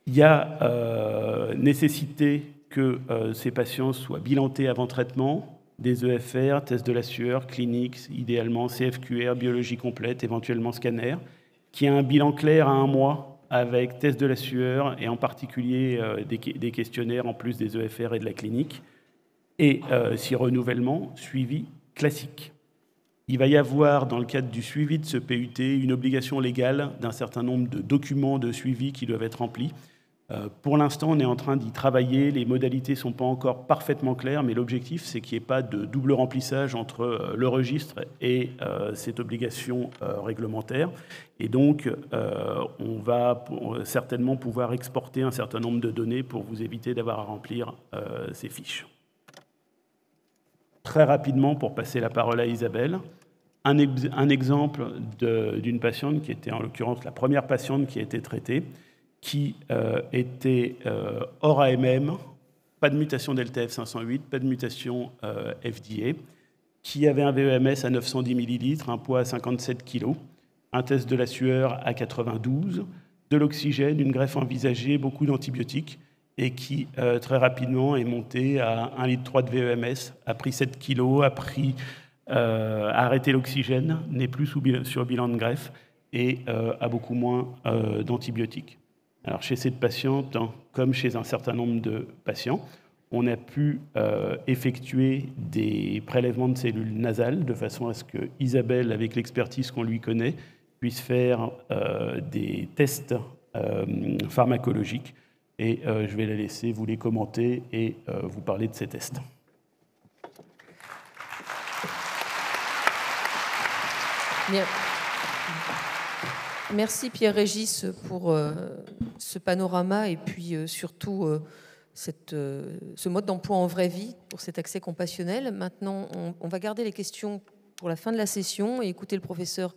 Speaker 11: Il y a nécessité que ces patients soient bilantés avant traitement, des EFR, tests de la sueur, cliniques, idéalement CFQR, biologie complète, éventuellement scanner, qui a un bilan clair à 1 mois avec test de la sueur et en particulier des questionnaires en plus des EFR et de la clinique, et si renouvellement, suivi classique. Il va y avoir, dans le cadre du suivi de ce PUT, une obligation légale d'un certain nombre de documents de suivi qui doivent être remplis. Pour l'instant, on est en train d'y travailler. Les modalités ne sont pas encore parfaitement claires, mais l'objectif, c'est qu'il n'y ait pas de double remplissage entre le registre et cette obligation réglementaire. Et donc, on va certainement pouvoir exporter un certain nombre de données pour vous éviter d'avoir à remplir ces fiches. Très rapidement, pour passer la parole à Isabelle, un exemple d'une patiente qui était en l'occurrence la première patiente qui a été traitée, qui était hors AMM, pas de mutation Delta F508, pas de mutation FDA, qui avait un VEMS à 910 ml, un poids à 57 kg, un test de la sueur à 92, de l'oxygène, une greffe envisagée, beaucoup d'antibiotiques, et qui très rapidement est monté à 1,3 litre de VEMS, a pris 7 kg, a arrêté l'oxygène, n'est plus sur bilan de greffe et a beaucoup moins d'antibiotiques. Alors chez cette patiente, comme chez un certain nombre de patients, on a pu effectuer des prélèvements de cellules nasales de façon à ce que Isabelle, avec l'expertise qu'on lui connaît, puisse faire des tests pharmacologiques. Et je vais la laisser vous les commenter et vous parler de ces tests.
Speaker 8: Bien. Merci Pierre-Régis pour ce panorama et puis surtout ce mode d'emploi en vraie vie pour cet accès compassionnel. Maintenant, on va garder les questions pour la fin de la session et écouter le professeur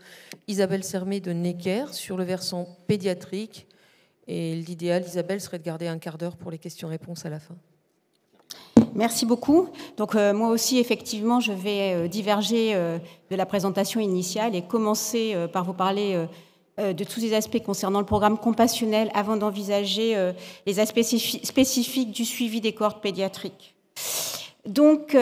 Speaker 8: Isabelle Sermet de Necker sur le versant pédiatrique. Et l'idéal, Isabelle, serait de garder un quart d'heure pour les questions-réponses à la fin.
Speaker 12: Merci beaucoup. Donc moi aussi, effectivement, je vais diverger de la présentation initiale et commencer par vous parler de tous les aspects concernant le programme compassionnel avant d'envisager les aspects spécifiques du suivi des cohortes pédiatriques. Donc,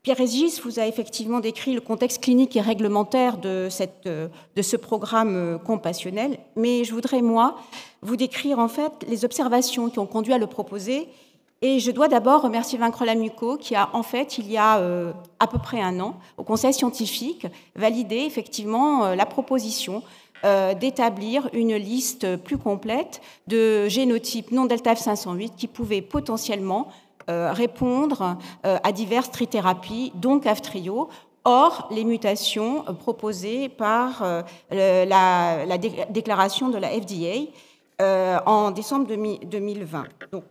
Speaker 12: Pierre-Régis vous a effectivement décrit le contexte clinique et réglementaire de ce programme compassionnel, mais je voudrais, moi, vous décrire en fait les observations qui ont conduit à le proposer. Et je dois d'abord remercier Vaincre la muco qui a, en fait, il y a à peu près 1 an, au Conseil scientifique, validé effectivement la proposition d'établir une liste plus complète de génotypes non delta F508 qui pouvaient potentiellement répondre à diverses trithérapies, dont Kaftrio,
Speaker 14: hors les mutations proposées par la déclaration de la FDA en décembre 2020. Donc,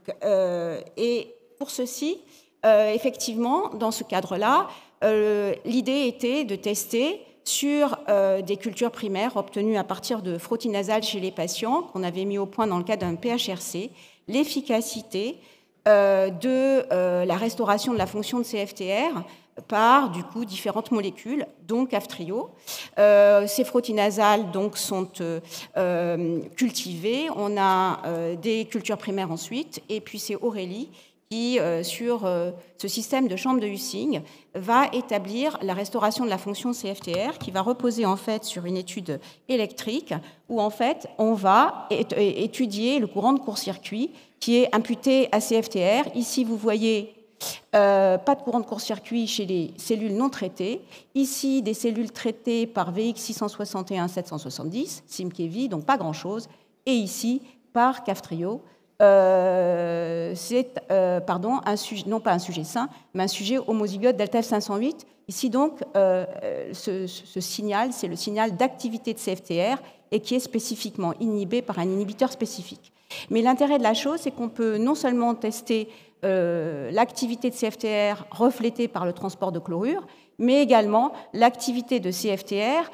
Speaker 14: et pour ceci, effectivement, dans ce cadre-là, l'idée était de tester sur des cultures primaires obtenues à partir de frottis nasales chez les patients, qu'on avait mis au point dans le cadre d'un PHRC, l'efficacité de la restauration de la fonction de CFTR par, du coup, différentes molécules, dont Kaftrio. Ces frottis nasales donc, sont cultivés. On a des cultures primaires ensuite, et puis c'est Aurélie qui, sur ce système de chambre de Hussing, va établir la restauration de la fonction CFTR, qui va reposer en fait sur une étude électrique, où en fait on va étudier le courant de court-circuit qui est imputé à CFTR. Ici, vous voyez pas de courant de court-circuit chez les cellules non traitées. Ici, des cellules traitées par VX661-770, Simkevi, donc pas grand-chose. Et ici, par Kaftrio. C'est un sujet, non pas un sujet sain, mais un sujet homozygote delta F508. Ici donc, ce signal, c'est le signal d'activité de CFTR et qui est spécifiquement inhibé par un inhibiteur spécifique. Mais l'intérêt de la chose, c'est qu'on peut non seulement tester l'activité de CFTR reflétée par le transport de chlorure, mais également l'activité de CFTR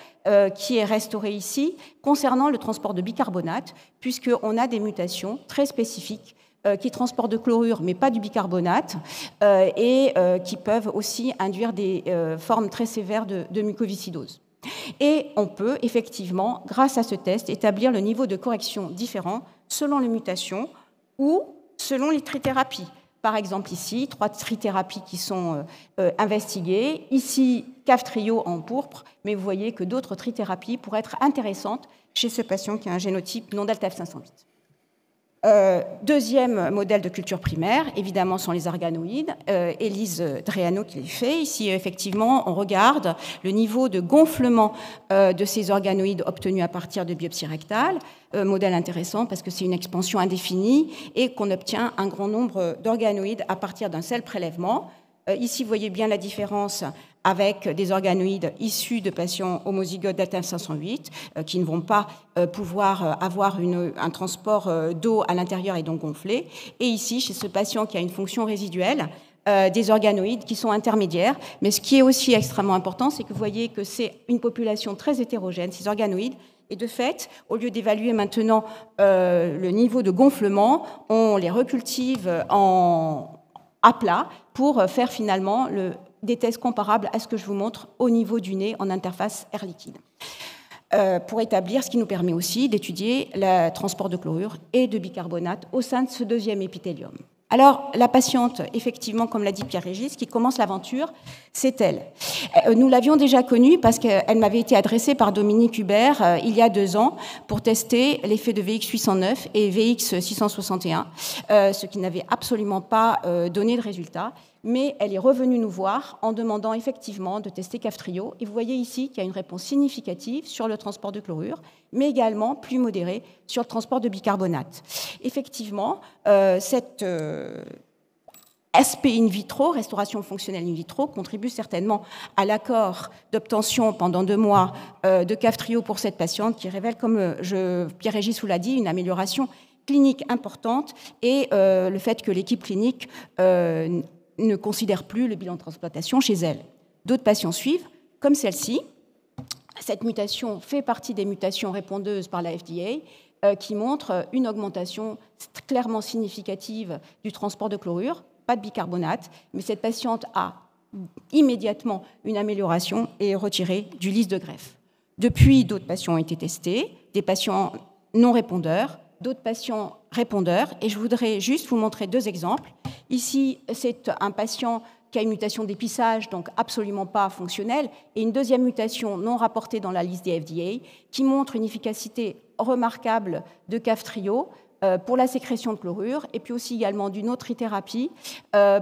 Speaker 14: qui est restaurée ici concernant le transport de bicarbonate, puisqu'on a des mutations très spécifiques qui transportent de chlorure, mais pas du bicarbonate, et qui peuvent aussi induire des formes très sévères de mucoviscidose. Et on peut effectivement, grâce à ce test, établir le niveau de correction différent selon les mutations ou selon les trithérapies. Par exemple, ici, 3 trithérapies qui sont investiguées. Ici, Kaftrio en pourpre, mais vous voyez que d'autres trithérapies pourraient être intéressantes chez ce patient qui a un génotype non delta F508. Deuxième modèle de culture primaire, évidemment, sont les organoïdes. Élise Dreano qui les fait. Ici, effectivement, on regarde le niveau de gonflement de ces organoïdes obtenus à partir de biopsie rectale. Modèle intéressant parce que c'est une expansion indéfinie et qu'on obtient un grand nombre d'organoïdes à partir d'un seul prélèvement. Ici, vous voyez bien la différence avec des organoïdes issus de patients homozygotes delta 508 qui ne vont pas pouvoir avoir un transport d'eau à l'intérieur et donc gonfler. Et ici, chez ce patient qui a une fonction résiduelle, des organoïdes qui sont intermédiaires. Mais ce qui est aussi extrêmement important, c'est que vous voyez que c'est une population très hétérogène, ces organoïdes. Et de fait, au lieu d'évaluer maintenant le niveau de gonflement, on les recultive à plat pour faire finalement des tests comparables à ce que je vous montre au niveau du nez en interface air liquide. Pour établir ce qui nous permet aussi d'étudier le transport de chlorure et de bicarbonate au sein de ce deuxième épithélium. Alors, la patiente, effectivement, comme l'a dit Pierre-Régis, qui commence l'aventure, c'est elle. Nous l'avions déjà connue parce qu'elle m'avait été adressée par Dominique Hubert il y a 2 ans pour tester l'effet de VX809 et VX661, ce qui n'avait absolument pas donné de résultat. Mais elle est revenue nous voir en demandant effectivement de tester Kaftrio. Et vous voyez ici qu'il y a une réponse significative sur le transport de chlorure, mais également plus modérée sur le transport de bicarbonate. Effectivement, cet aspect in vitro, restauration fonctionnelle in vitro, contribue certainement à l'accord d'obtention pendant 2 mois de Kaftrio pour cette patiente qui révèle, comme Pierre-Régis vous l'a dit, une amélioration clinique importante et le fait que l'équipe clinique ne considère plus le bilan de transplantation chez elle. D'autres patients suivent, comme celle-ci. Cette mutation fait partie des mutations répondeuses par la FDA qui montrent une augmentation clairement significative du transport de chlorure, pas de bicarbonate, mais cette patiente a immédiatement une amélioration et est retirée du lys de greffe. Depuis, d'autres patients ont été testés, des patients non répondeurs, d'autres patients répondeurs, et je voudrais juste vous montrer 2 exemples. Ici, c'est un patient qui a une mutation d'épissage, donc absolument pas fonctionnelle, et une deuxième mutation non rapportée dans la liste des FDA, qui montre une efficacité remarquable de Kaftrio pour la sécrétion de chlorure, et puis aussi également d'une autre thérapie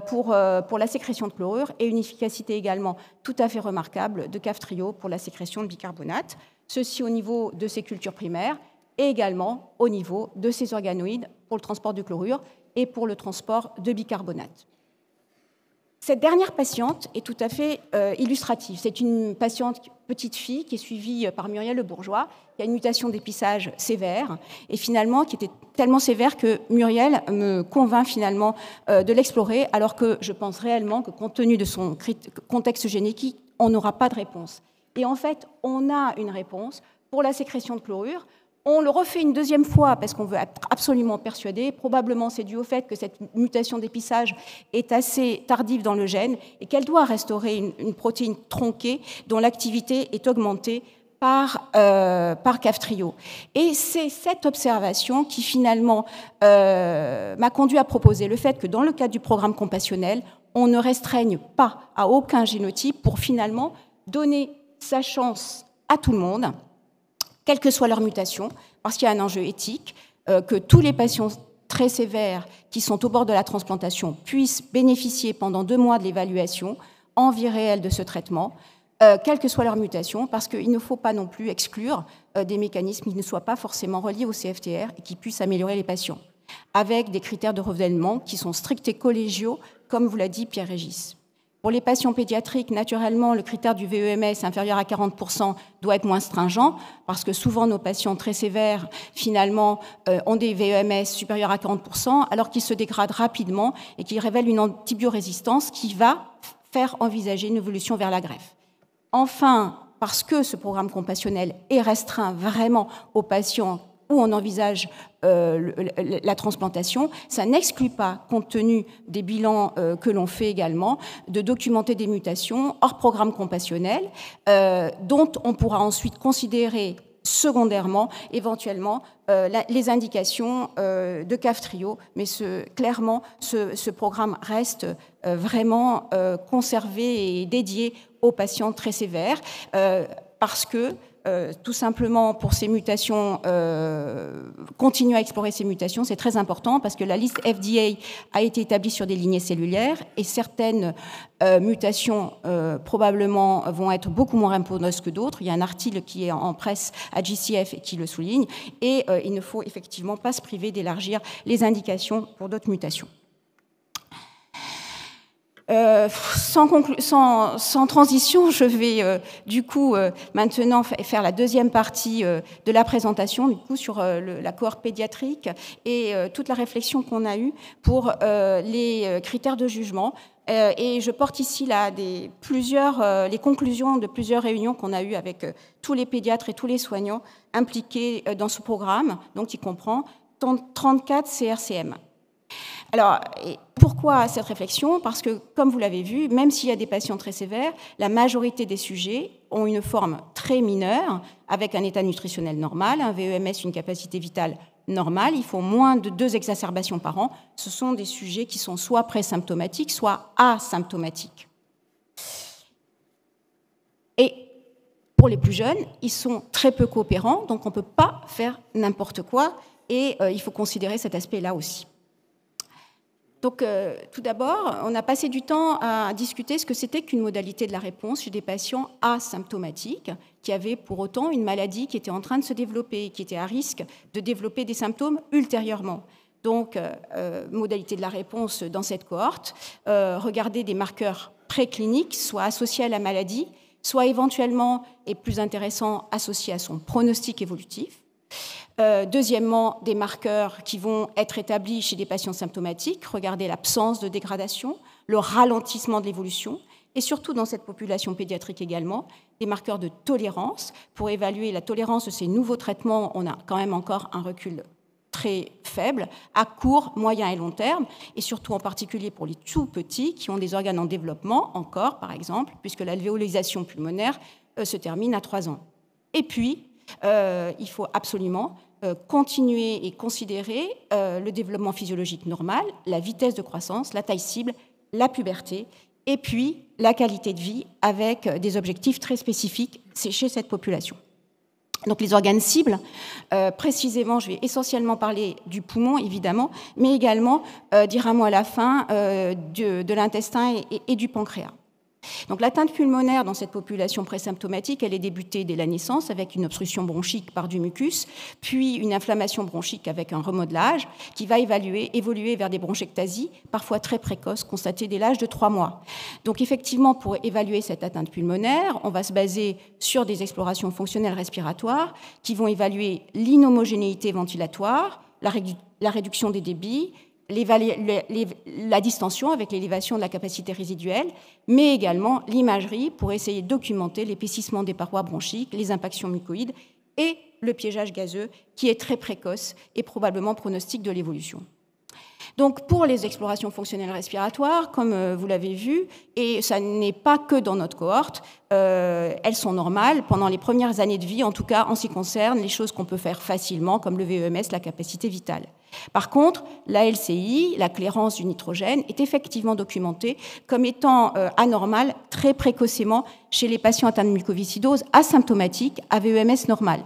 Speaker 14: pour la sécrétion de chlorure, et une efficacité également tout à fait remarquable de Kaftrio pour la sécrétion de bicarbonate. Ceci au niveau de ces cultures primaires, et également au niveau de ces organoïdes pour le transport de chlorure et pour le transport de bicarbonate. Cette dernière patiente est tout à fait illustrative. C'est une patiente, petite fille, qui est suivie par Muriel Le Bourgeois, qui a une mutation d'épissage sévère, et finalement qui était tellement sévère que Muriel me convainc finalement de l'explorer, alors que je pense réellement que compte tenu de son contexte génétique, on n'aura pas de réponse. Et en fait, on a une réponse pour la sécrétion de chlorure. On le refait une deuxième fois parce qu'on veut être absolument persuadé. Probablement, c'est dû au fait que cette mutation d'épissage est assez tardive dans le gène et qu'elle doit restaurer une protéine tronquée dont l'activité est augmentée par Kaftrio. Et c'est cette observation qui, finalement, m'a conduit à proposer le fait que, dans le cadre du programme compassionnel, on ne restreigne pas à aucun génotype pour, finalement, donner sa chance à tout le monde, quelle que soit leur mutation, parce qu'il y a un enjeu éthique, que tous les patients très sévères qui sont au bord de la transplantation puissent bénéficier pendant 2 mois de l'évaluation en vie réelle de ce traitement, quelle que soit leur mutation, parce qu'il ne faut pas non plus exclure des mécanismes qui ne soient pas forcément reliés au CFTR et qui puissent améliorer les patients, avec des critères de renouvellement qui sont stricts et collégiaux, comme vous l'a dit Pierre-Régis. Pour les patients pédiatriques, naturellement, le critère du VEMS inférieur à 40% doit être moins stringent, parce que souvent nos patients très sévères, finalement, ont des VEMS supérieurs à 40%, alors qu'ils se dégradent rapidement et qu'ils révèlent une antibiorésistance qui va faire envisager une évolution vers la greffe. Enfin, parce que ce programme compassionnel est restreint vraiment aux patients où on envisage la transplantation, ça n'exclut pas, compte tenu des bilans que l'on fait également, de documenter des mutations hors programme compassionnel, dont on pourra ensuite considérer secondairement, éventuellement, les indications de Kaftrio, mais clairement, ce programme reste vraiment conservé et dédié aux patients très sévères, parce que tout simplement pour ces mutations, continuer à explorer ces mutations, c'est très important parce que la liste FDA a été établie sur des lignées cellulaires et certaines mutations probablement vont être beaucoup moins répondeuses que d'autres. Il y a un article qui est en presse à JCF et qui le souligne, et il ne faut effectivement pas se priver d'élargir les indications pour d'autres mutations. Sans transition, je vais du coup maintenant faire la deuxième partie de la présentation, du coup sur la cohorte pédiatrique et toute la réflexion qu'on a eue pour les critères de jugement. Et je porte ici là les conclusions de plusieurs réunions qu'on a eues avec tous les pédiatres et tous les soignants impliqués dans ce programme, donc qui comprend 34 CRCM. Alors, pourquoi cette réflexion? Parce que, comme vous l'avez vu, même s'il y a des patients très sévères, la majorité des sujets ont une forme très mineure, avec un état nutritionnel normal, un VEMS, une capacité vitale normale. Il faut moins de 2 exacerbations par an. Ce sont des sujets qui sont soit présymptomatiques, soit asymptomatiques. Et pour les plus jeunes, ils sont très peu coopérants, donc on ne peut pas faire n'importe quoi, et il faut considérer cet aspect-là aussi. Donc, tout d'abord, on a passé du temps à discuter ce que c'était qu'une modalité de la réponse chez des patients asymptomatiques qui avaient pour autant une maladie qui était en train de se développer, qui était à risque de développer des symptômes ultérieurement. Donc, modalité de la réponse dans cette cohorte, regarder des marqueurs précliniques, soit associés à la maladie, soit éventuellement, et plus intéressant, associés à son pronostic évolutif. Deuxièmement, des marqueurs qui vont être établis chez des patients symptomatiques, regarder l'absence de dégradation, le ralentissement de l'évolution, et surtout dans cette population pédiatrique également, des marqueurs de tolérance. Pour évaluer la tolérance de ces nouveaux traitements, on a quand même encore un recul très faible, à court, moyen et long terme, et surtout en particulier pour les tout petits qui ont des organes en développement, encore par exemple, puisque l'alvéolisation pulmonaire se termine à 3 ans. Et puis, il faut absolument continuer et considérer le développement physiologique normal, la vitesse de croissance, la taille cible, la puberté, et puis la qualité de vie avec des objectifs très spécifiques chez cette population. Donc les organes cibles, précisément, je vais essentiellement parler du poumon, évidemment, mais également dire un mot à la fin de l'intestin et du pancréas. Donc l'atteinte pulmonaire dans cette population présymptomatique, elle est débutée dès la naissance avec une obstruction bronchique par du mucus, puis une inflammation bronchique avec un remodelage qui va évoluer vers des bronchectasies, parfois très précoces, constatées dès l'âge de 3 mois. Donc effectivement, pour évaluer cette atteinte pulmonaire, on va se baser sur des explorations fonctionnelles respiratoires qui vont évaluer l'inhomogénéité ventilatoire, la réduction des débits, la distension avec l'élévation de la capacité résiduelle, mais également l'imagerie pour essayer de documenter l'épaississement des parois bronchiques, les impactions mucoïdes et le piégeage gazeux qui est très précoce et probablement pronostique de l'évolution. Donc pour les explorations fonctionnelles respiratoires, comme vous l'avez vu, et ça n'est pas que dans notre cohorte, elles sont normales pendant les premières années de vie, en tout cas en ce qui concerne les choses qu'on peut faire facilement, comme le VEMS, la capacité vitale. Par contre, la LCI, la clairance du nitrogène, est effectivement documentée comme étant anormale très précocement chez les patients atteints de mucoviscidose asymptomatiques à VEMS normal.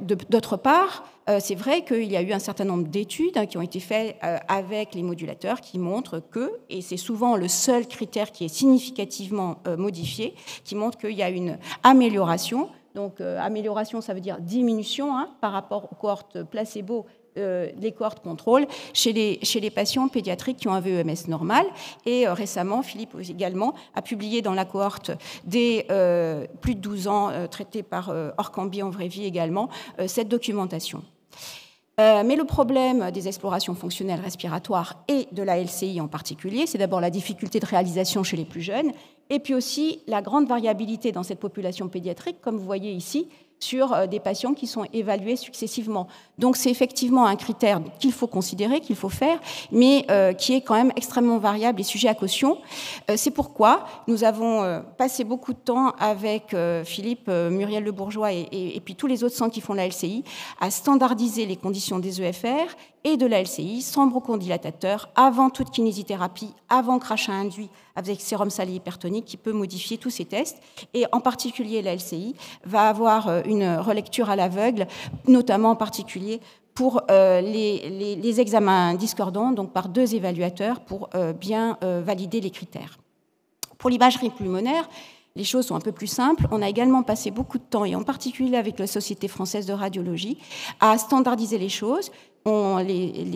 Speaker 14: D'autre part, c'est vrai qu'il y a eu un certain nombre d'études qui ont été faites avec les modulateurs qui montrent que, et c'est souvent le seul critère qui est significativement modifié, qui montre qu'il y a une amélioration. Donc amélioration, ça veut dire diminution par rapport aux cohortes placebo, les cohortes contrôle chez les patients pédiatriques qui ont un VEMS normal. Et récemment, Philippe également a publié dans la cohorte des plus de 12 ans traités par Orkambi en vraie vie également cette documentation. Mais le problème des explorations fonctionnelles respiratoires et de la LCI en particulier, c'est d'abord la difficulté de réalisation chez les plus jeunes, et puis aussi la grande variabilité dans cette population pédiatrique, comme vous voyez ici, sur des patients qui sont évalués successivement. Donc c'est effectivement un critère qu'il faut considérer, qu'il faut faire, mais qui est quand même extrêmement variable et sujet à caution. C'est pourquoi nous avons passé beaucoup de temps avec Philippe, Muriel Le Bourgeois et puis tous les autres centres qui font la LCI à standardiser les conditions des EFR et de la LCI sans bronchodilatateur, avant toute kinésithérapie, avant crachat induit avec sérum salé hypertonique qui peut modifier tous ces tests. Et en particulier, la LCI va avoir une relecture à l'aveugle, notamment en particulier pour les examens discordants, donc par 2 évaluateurs pour bien valider les critères. Pour l'imagerie pulmonaire, les choses sont un peu plus simples. On a également passé beaucoup de temps, et en particulier avec la Société française de radiologie, à standardiser les choses. Les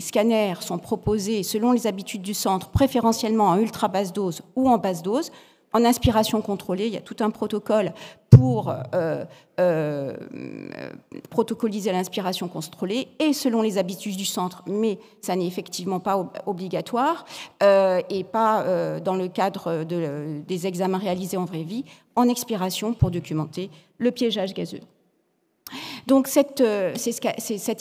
Speaker 14: scanners sont proposés selon les habitudes du centre, préférentiellement en ultra basse dose ou en basse dose. En inspiration contrôlée, il y a tout un protocole pour protocoliser l'inspiration contrôlée et selon les habitudes du centre, mais ça n'est effectivement pas obligatoire et pas dans le cadre des examens réalisés en vraie vie, en expiration pour documenter le piégeage gazeux. Donc cette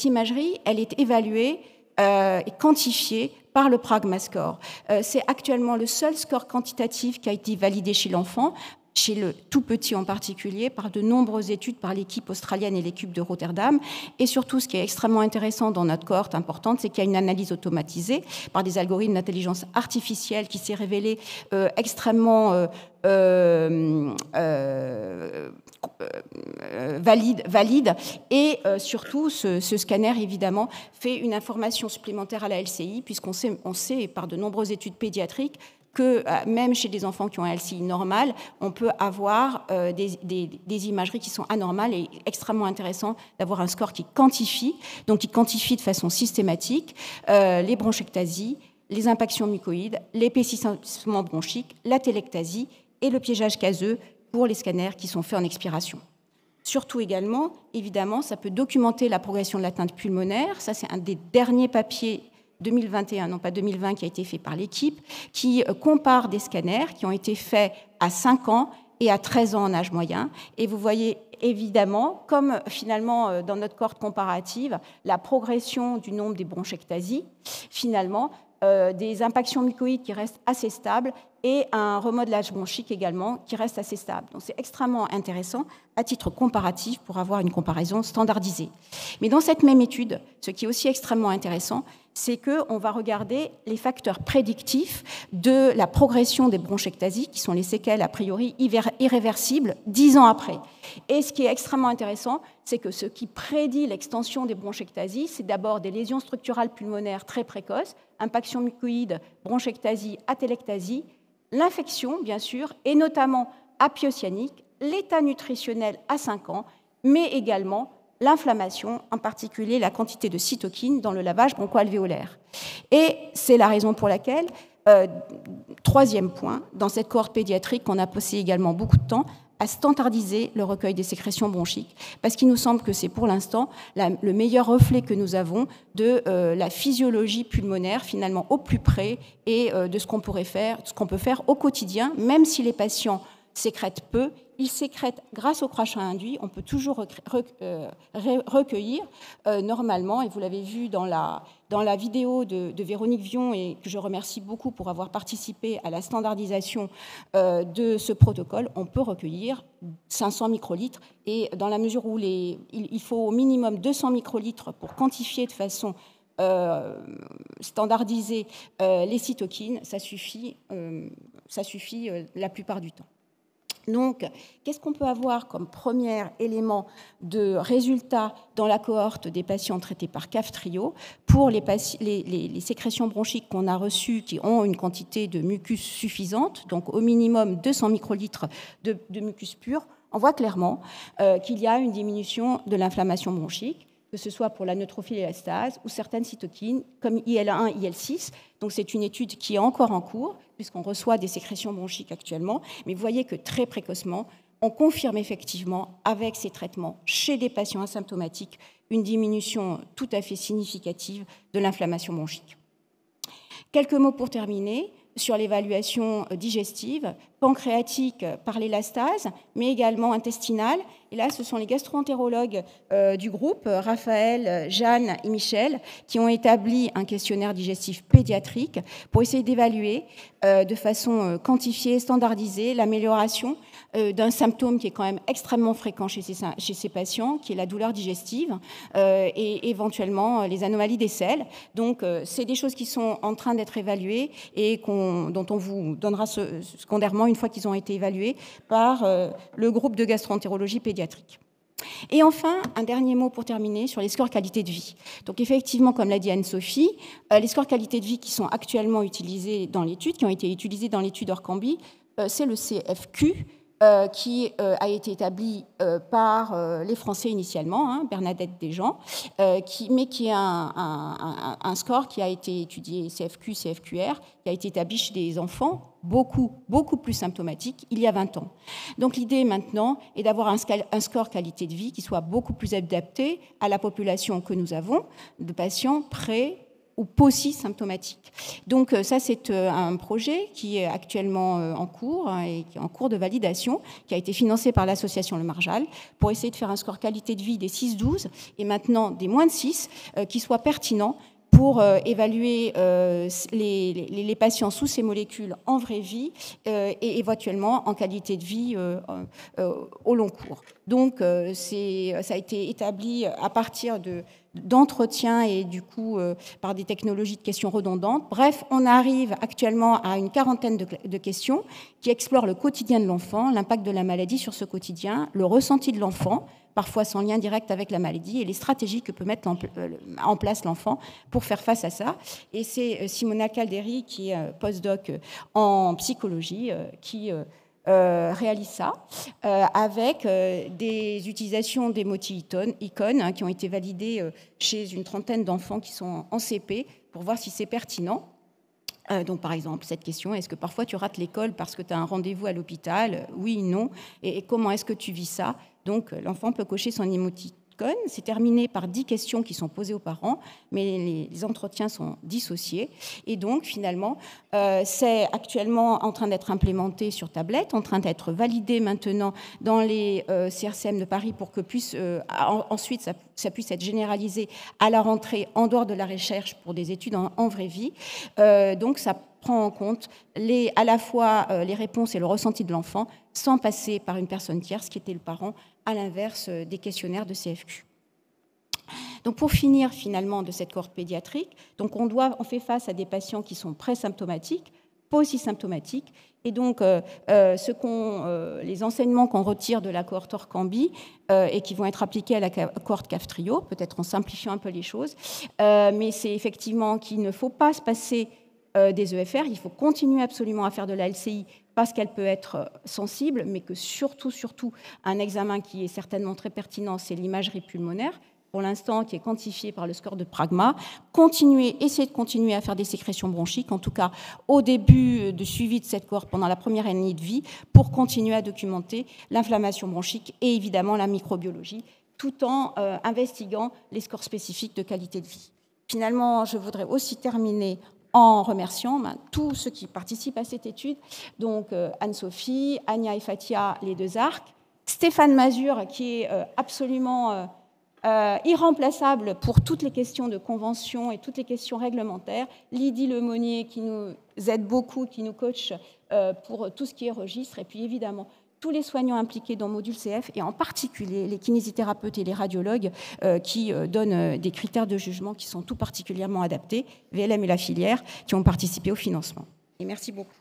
Speaker 14: imagerie, elle est évaluée et quantifiée par le PragmaScore. C'est actuellement le seul score quantitatif qui a été validé chez l'enfant, chez le tout petit en particulier, par de nombreuses études par l'équipe australienne et l'équipe de Rotterdam. Et surtout, ce qui est extrêmement intéressant dans notre cohorte importante, c'est qu'il y a une analyse automatisée par des algorithmes d'intelligence artificielle qui s'est révélée extrêmement valide. Et surtout, ce scanner, évidemment, fait une information supplémentaire à la LCI, puisqu'on sait par de nombreuses études pédiatriques que même chez des enfants qui ont un LCI normal, on peut avoir des imageries qui sont anormales et extrêmement intéressant d'avoir un score qui quantifie de façon systématique les bronchectasies, les impactions mucoïdes, l'épaississement bronchique, la télectasie et le piégeage gazeux pour les scanners qui sont faits en expiration. Surtout également, évidemment, ça peut documenter la progression de l'atteinte pulmonaire. Ça, c'est un des derniers papiers 2021, non pas 2020, qui a été fait par l'équipe, qui compare des scanners qui ont été faits à 5 ans et à 13 ans en âge moyen. Et vous voyez évidemment, comme finalement dans notre cohorte comparative, la progression du nombre des bronchectasies, finalement, des impactions mucoïdes qui restent assez stables et un remodelage bronchique également qui reste assez stable. Donc c'est extrêmement intéressant à titre comparatif pour avoir une comparaison standardisée. Mais dans cette même étude, ce qui est aussi extrêmement intéressant, c'est qu'on va regarder les facteurs prédictifs de la progression des bronchectasies, qui sont les séquelles a priori irréversibles 10 ans après. Et ce qui est extrêmement intéressant, c'est que ce qui prédit l'extension des bronchectasies, c'est d'abord des lésions structurales pulmonaires très précoces, impaction mucoïde, bronchectasie, atelectasie, l'infection, bien sûr, et notamment apyocyanique, l'état nutritionnel à 5 ans, mais également l'inflammation, en particulier la quantité de cytokines dans le lavage broncho-alvéolaire. Et c'est la raison pour laquelle, troisième point, dans cette cohorte pédiatrique, on a passé également beaucoup de temps à standardiser le recueil des sécrétions bronchiques, parce qu'il nous semble que c'est pour l'instant le meilleur reflet que nous avons de la physiologie pulmonaire, finalement au plus près, et de ce qu'on pourrait faire, ce qu'on peut faire au quotidien, même si les patients sécrètent peu, ils sécrètent grâce au crachat induit, on peut toujours recueillir normalement, et vous l'avez vu dans la vidéo de Véronique Vion, et que je remercie beaucoup pour avoir participé à la standardisation de ce protocole, on peut recueillir 500 microlitres, et dans la mesure où il faut au minimum 200 microlitres pour quantifier de façon standardisée les cytokines, ça suffit la plupart du temps. Donc, qu'est-ce qu'on peut avoir comme premier élément de résultat dans la cohorte des patients traités par Kaftrio pour les sécrétions bronchiques qu'on a reçues qui ont une quantité de mucus suffisante, donc au minimum 200 microlitres de mucus pur, on voit clairement qu'il y a une diminution de l'inflammation bronchique, que ce soit pour la neutrophile élastase ou certaines cytokines comme IL-1, IL-6. Donc c'est une étude qui est encore en cours, puisqu'on reçoit des sécrétions bronchiques actuellement, mais vous voyez que très précocement, on confirme effectivement, avec ces traitements, chez des patients asymptomatiques, une diminution tout à fait significative de l'inflammation bronchique. Quelques mots pour terminer sur l'évaluation digestive, pancréatique par l'élastase, mais également intestinale. Et là, ce sont les gastro-entérologues du groupe, Raphaël, Jeanne et Michel, qui ont établi un questionnaire digestif pédiatrique pour essayer d'évaluer de façon quantifiée, standardisée, l'amélioration d'un symptôme qui est quand même extrêmement fréquent chez ces patients, qui est la douleur digestive et éventuellement les anomalies des selles. Donc, c'est des choses qui sont en train d'être évaluées et dont on vous donnera secondairement une fois qu'ils ont été évalués par le groupe de gastro-entérologie pédiatrique. Et enfin, un dernier mot pour terminer sur les scores qualité de vie. Donc effectivement, comme l'a dit Anne-Sophie, les scores qualité de vie qui sont actuellement utilisés dans l'étude, qui ont été utilisés dans l'étude Orkambi, c'est le CFQ, qui a été établi par les Français initialement, Bernadette Desjans, mais qui est un score qui a été étudié, CFQ, CFQR, qui a été établi chez des enfants beaucoup plus symptomatiques il y a 20 ans. Donc l'idée maintenant est d'avoir un score qualité de vie qui soit beaucoup plus adapté à la population que nous avons, de patients pré- ou post-symptomatiques. Donc ça, c'est un projet qui est actuellement en cours et qui est en cours de validation, qui a été financé par l'association Le Marjal, pour essayer de faire un score qualité de vie des 6-12 et maintenant des moins de 6 qui soit pertinent pour évaluer les patients sous ces molécules en vraie vie et éventuellement en qualité de vie au long cours. Donc, ça a été établi à partir d'entretiens et du coup par des technologies de questions redondantes. Bref, on arrive actuellement à une quarantaine de questions qui explorent le quotidien de l'enfant, l'impact de la maladie sur ce quotidien, le ressenti de l'enfant, parfois sans lien direct avec la maladie, et les stratégies que peut mettre en place l'enfant pour faire face à ça. Et c'est Simona Calderi, qui est postdoc en psychologie, qui réalise ça, avec des utilisations d'émoticônes qui ont été validées chez une trentaine d'enfants qui sont en CP, pour voir si c'est pertinent. Donc, par exemple, cette question, est-ce que parfois tu rates l'école parce que tu as un rendez-vous à l'hôpital? Oui, non. Et comment est-ce que tu vis ça? Donc, l'enfant peut cocher son émoticône. C'est terminé par 10 questions qui sont posées aux parents, mais les entretiens sont dissociés. Et donc, finalement, c'est actuellement en train d'être implémenté sur tablette, en train d'être validé maintenant dans les CRCM de Paris pour que ensuite ça puisse être généralisé à la rentrée en dehors de la recherche pour des études en vraie vie. Donc, ça prend en compte à la fois les réponses et le ressenti de l'enfant sans passer par une personne tierce qui était le parent, à l'inverse des questionnaires de CFQ. Donc pour finir finalement de cette cohorte pédiatrique, donc on fait face à des patients qui sont présymptomatiques, post-symptomatiques, et donc les enseignements qu'on retire de la cohorte Orkambi et qui vont être appliqués à la cohorte Kaftrio, peut-être en simplifiant un peu les choses, mais c'est effectivement qu'il ne faut pas se passer des EFR, il faut continuer absolument à faire de la LCI parce qu'elle peut être sensible, mais que surtout, un examen qui est certainement très pertinent, c'est l'imagerie pulmonaire, pour l'instant, qui est quantifié par le score de Pragma. Essayez de continuer à faire des sécrétions bronchiques, en tout cas au début du suivi de cette cohorte pendant la première année de vie, pour continuer à documenter l'inflammation bronchique et évidemment la microbiologie, tout en investiguant les scores spécifiques de qualité de vie. Finalement, je voudrais aussi terminer en remerciant tous ceux qui participent à cette étude, donc Anne-Sophie, Anya et Fatia, les deux arcs, Stéphane Mazur, qui est absolument irremplaçable pour toutes les questions de convention et toutes les questions réglementaires, Lydie Lemonnier, qui nous aide beaucoup, qui nous coach pour tout ce qui est registre, et puis évidemment tous les soignants impliqués dans Module CF, et en particulier les kinésithérapeutes et les radiologues qui donnent des critères de jugement qui sont tout particulièrement adaptés, VLM et la filière, qui ont participé au financement. Et merci beaucoup.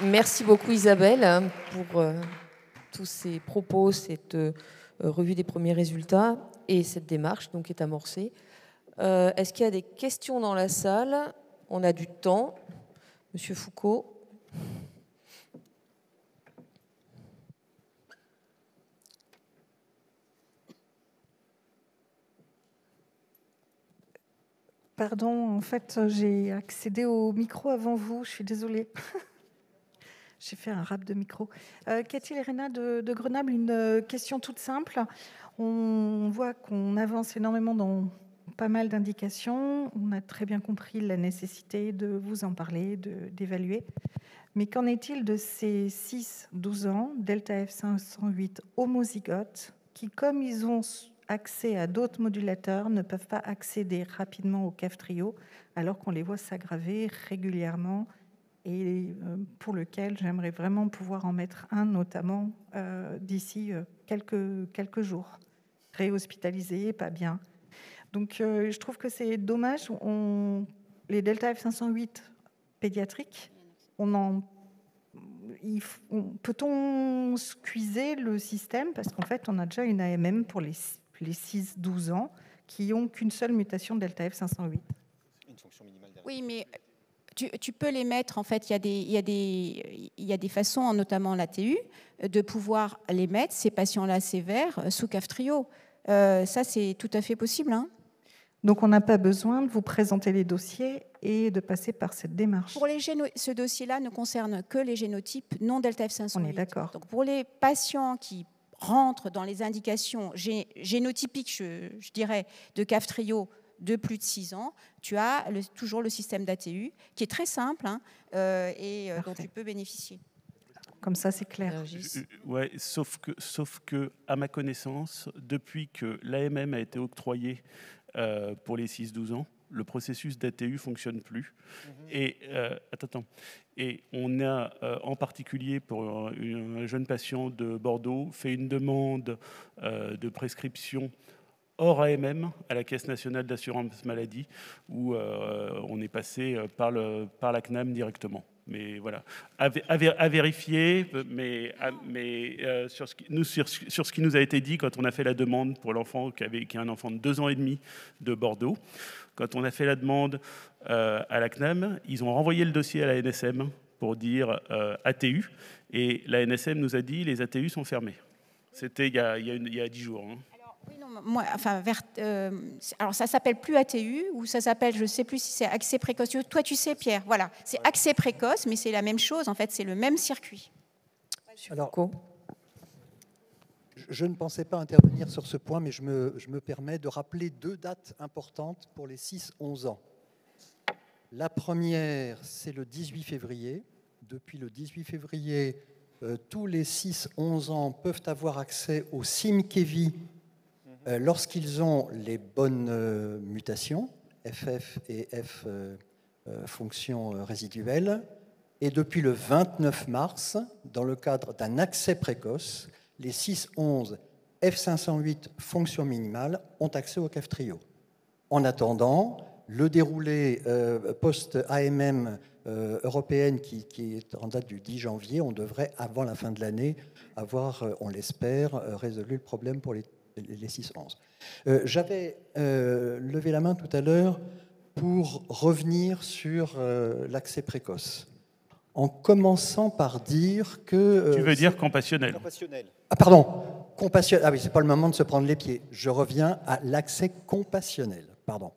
Speaker 8: Merci beaucoup Isabelle pour tous ces propos, cette revue des premiers résultats et cette démarche donc, qui est amorcée. Est-ce qu'il y a des questions dans la salle? On a du temps. Monsieur Foucault.
Speaker 15: Pardon, en fait, j'ai accédé au micro avant vous, je suis désolée. J'ai fait un rap de micro. Cathy Lerena de Grenoble, une question toute simple. On voit qu'on avance énormément dans pas mal d'indications. On a très bien compris la nécessité de vous en parler, d'évaluer. Mais qu'en est-il de ces 6-12 ans, Delta F508 homozygotes, qui, comme ils ont accès à d'autres modulateurs, ne peuvent pas accéder rapidement au Kaftrio, alors qu'on les voit s'aggraver régulièrement et pour lequel j'aimerais vraiment pouvoir en mettre un, notamment d'ici quelques jours. Réhospitalisé, pas bien. Donc je trouve que c'est dommage. Les Delta F508 pédiatriques, peut-on squeezer le système? Parce qu'en fait, on a déjà une AMM pour les 6-12 ans qui n'ont qu'une seule mutation Delta F508.
Speaker 1: Une fonction minimale derrière.
Speaker 14: Oui, mais tu peux les mettre, en fait, il y a des façons, notamment l'ATU, de pouvoir les mettre, ces patients-là sévères, sous Kaftrio. Ça, c'est tout à fait possible. Hein.
Speaker 15: Donc, on n'a pas besoin de vous présenter les dossiers et de passer par cette démarche.
Speaker 14: Pour ce dossier-là ne concerne que les génotypes non Delta F508.
Speaker 15: On est d'accord.
Speaker 14: Donc, pour les patients qui rentrent dans les indications génotypiques, je dirais, de Kaftrio, de plus de 6 ans, tu as toujours le système d'ATU, qui est très simple et dont tu peux bénéficier.
Speaker 15: Comme ça, c'est clair.
Speaker 11: Ouais, sauf que, à ma connaissance, depuis que l'AMM a été octroyée pour les 6-12 ans, le processus d'ATU ne fonctionne plus. Et, et on a, en particulier pour un jeune patient de Bordeaux, fait une demande de prescription hors AMM à la Caisse nationale d'assurance maladie, où on est passé par la CNAM directement. Mais voilà, à vérifier, mais sur ce qui nous a été dit quand on a fait la demande pour l'enfant qui est un enfant de 2 ans et demi de Bordeaux, quand on a fait la demande à la CNAM, ils ont renvoyé le dossier à la NSM pour dire ATU, et la NSM nous a dit les ATU sont fermés. C'était il y a 10 jours. Hein.
Speaker 14: Oui, non, moi, enfin, alors ça s'appelle plus ATU ou ça s'appelle, je ne sais plus si c'est accès précoce. Toi, tu sais, Pierre, voilà, c'est accès précoce, mais c'est la même chose, en fait, c'est le même circuit.
Speaker 16: Alors, je ne pensais pas intervenir sur ce point, mais je me permets de rappeler 2 dates importantes pour les 6-11 ans. La première, c'est le 18 février. Depuis le 18 février, tous les 6-11 ans peuvent avoir accès au SIMKEVI lorsqu'ils ont les bonnes mutations, FF et F fonctions résiduelles. Et depuis le 29 mars, dans le cadre d'un accès précoce, les 611 F508 fonction minimale ont accès au CAF-TRIO. En attendant, le déroulé post-AMM européenne qui est en date du 10 janvier, on devrait, avant la fin de l'année, avoir, on l'espère, résolu le problème pour les 611. J'avais levé la main tout à l'heure pour revenir sur l'accès précoce, en commençant par dire que...
Speaker 11: tu veux dire compassionnel.
Speaker 16: Ah pardon, compassionnel. Ah oui, c'est pas le moment de se prendre les pieds. Je reviens à l'accès compassionnel, pardon.